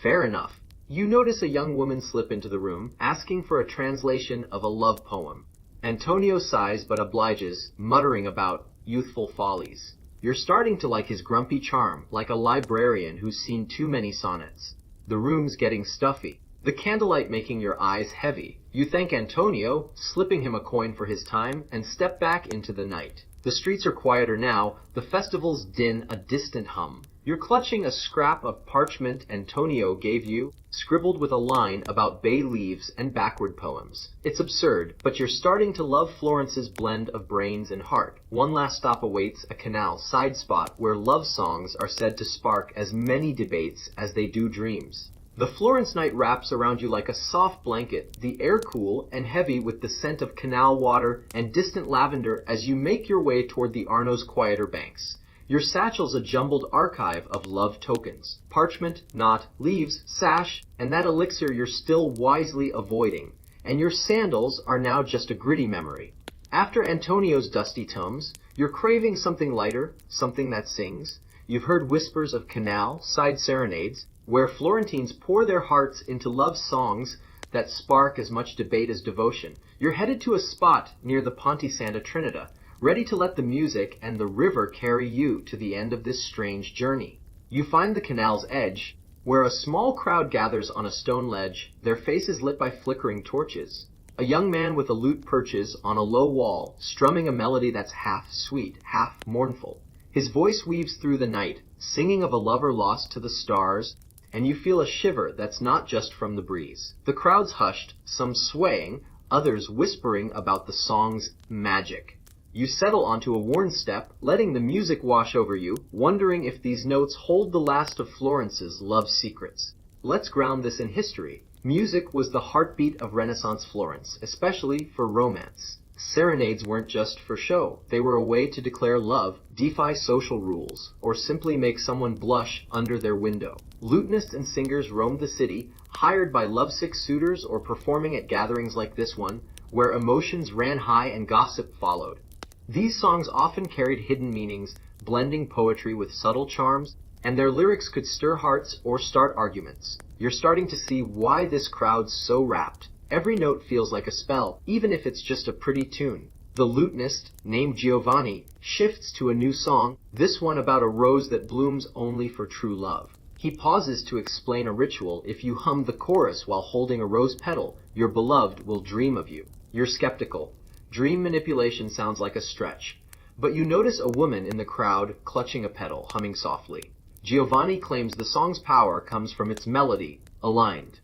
Fair enough. You notice a young woman slip into the room, asking for a translation of a love poem. Antonio sighs but obliges, muttering about youthful follies. You're starting to like his grumpy charm, like a librarian who's seen too many sonnets. The room's getting stuffy, the candlelight making your eyes heavy. You thank Antonio, slipping him a coin for his time, and step back into the night. The streets are quieter now, the festival's din a distant hum. You're clutching a scrap of parchment Antonio gave you, scribbled with a line about bay leaves and backward poems. It's absurd, but you're starting to love Florence's blend of brains and heart. One last stop awaits, a canal side spot where love songs are said to spark as many debates as they do dreams. The Florence night wraps around you like a soft blanket, the air cool and heavy with the scent of canal water and distant lavender as you make your way toward the Arno's quieter banks. Your satchel's a jumbled archive of love tokens. Parchment, knot, leaves, sash, and that elixir you're still wisely avoiding. And your sandals are now just a gritty memory. After Antonio's dusty tomes, you're craving something lighter, something that sings. You've heard whispers of canal, side serenades, where Florentines pour their hearts into love songs that spark as much debate as devotion. You're headed to a spot near the Ponte Santa Trinita, ready to let the music and the river carry you to the end of this strange journey. You find the canal's edge, where a small crowd gathers on a stone ledge, their faces lit by flickering torches. A young man with a lute perches on a low wall, strumming a melody that's half sweet, half mournful. His voice weaves through the night, singing of a lover lost to the stars, and you feel a shiver that's not just from the breeze. The crowd's hushed, some swaying, others whispering about the song's magic. You settle onto a worn step, letting the music wash over you, wondering if these notes hold the last of Florence's love secrets. Let's ground this in history. Music was the heartbeat of Renaissance Florence, especially for romance. Serenades weren't just for show. They were a way to declare love, defy social rules, or simply make someone blush under their window. Lutenists and singers roamed the city, hired by lovesick suitors or performing at gatherings like this one, where emotions ran high and gossip followed. These songs often carried hidden meanings, blending poetry with subtle charms, and their lyrics could stir hearts or start arguments. You're starting to see why this crowd's so rapt. Every note feels like a spell, even if it's just a pretty tune. The lutenist, named Giovanni, shifts to a new song, this one about a rose that blooms only for true love. He pauses to explain a ritual. If you hum the chorus while holding a rose petal, your beloved will dream of you. You're skeptical. Dream manipulation sounds like a stretch. But you notice a woman in the crowd clutching a petal, humming softly. Giovanni claims the song's power comes from its melody, aligned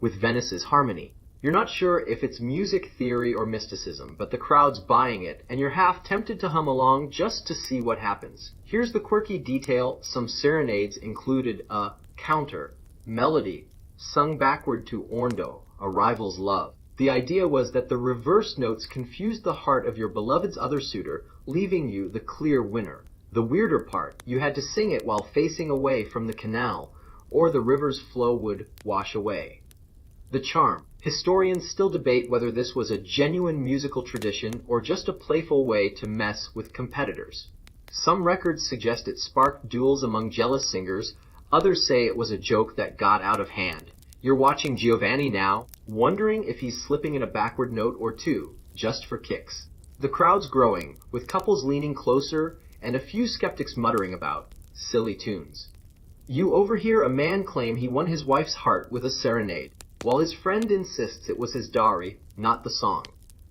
with Venice's harmony. You're not sure if it's music theory or mysticism, but the crowd's buying it, and you're half tempted to hum along just to see what happens. Here's the quirky detail: some serenades included a counter melody, sung backward to orndo, a rival's love. The idea was that the reverse notes confused the heart of your beloved's other suitor, leaving you the clear winner. The weirder part, you had to sing it while facing away from the canal, or the river's flow would wash away. The charm. Historians still debate whether this was a genuine musical tradition or just a playful way to mess with competitors. Some records suggest it sparked duels among jealous singers, others say it was a joke that got out of hand. You're watching Giovanni now, wondering if he's slipping in a backward note or two, just for kicks. The crowd's growing, with couples leaning closer and a few skeptics muttering about silly tunes. You overhear a man claim he won his wife's heart with a serenade, while his friend insists it was his dowry, not the song.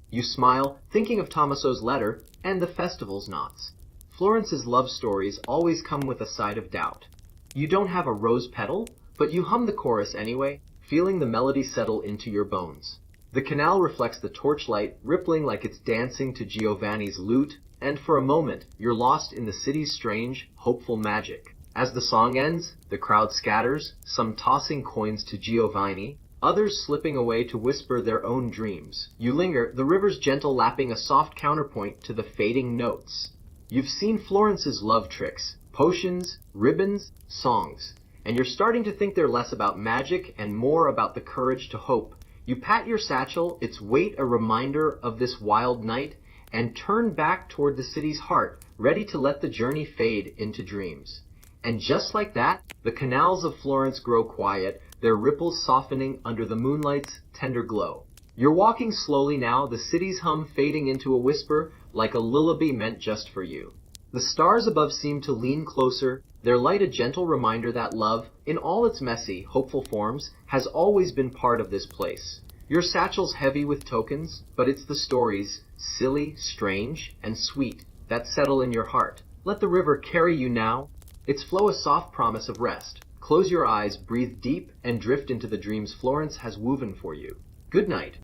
You smile, thinking of Tommaso's letter and the festival's knots. Florence's love stories always come with a side of doubt. You don't have a rose petal, but you hum the chorus anyway, feeling the melody settle into your bones. The canal reflects the torchlight, rippling like it's dancing to Giovanni's lute, and for a moment, you're lost in the city's strange, hopeful magic. As the song ends, the crowd scatters, some tossing coins to Giovanni, others slipping away to whisper their own dreams. You linger, the river's gentle lapping a soft counterpoint to the fading notes. You've seen Florence's love tricks, potions, ribbons, songs, and you're starting to think they're less about magic and more about the courage to hope. You pat your satchel, its weight a reminder of this wild night, and turn back toward the city's heart, ready to let the journey fade into dreams. And just like that, the canals of Florence grow quiet, their ripples softening under the moonlight's tender glow. You're walking slowly now, the city's hum fading into a whisper, like a lullaby meant just for you. The stars above seem to lean closer, their light a gentle reminder that love, in all its messy, hopeful forms, has always been part of this place. Your satchel's heavy with tokens, but it's the stories, silly, strange, and sweet, that settle in your heart. Let the river carry you now, its flow a soft promise of rest. Close your eyes, breathe deep, and drift into the dreams Florence has woven for you. Good night.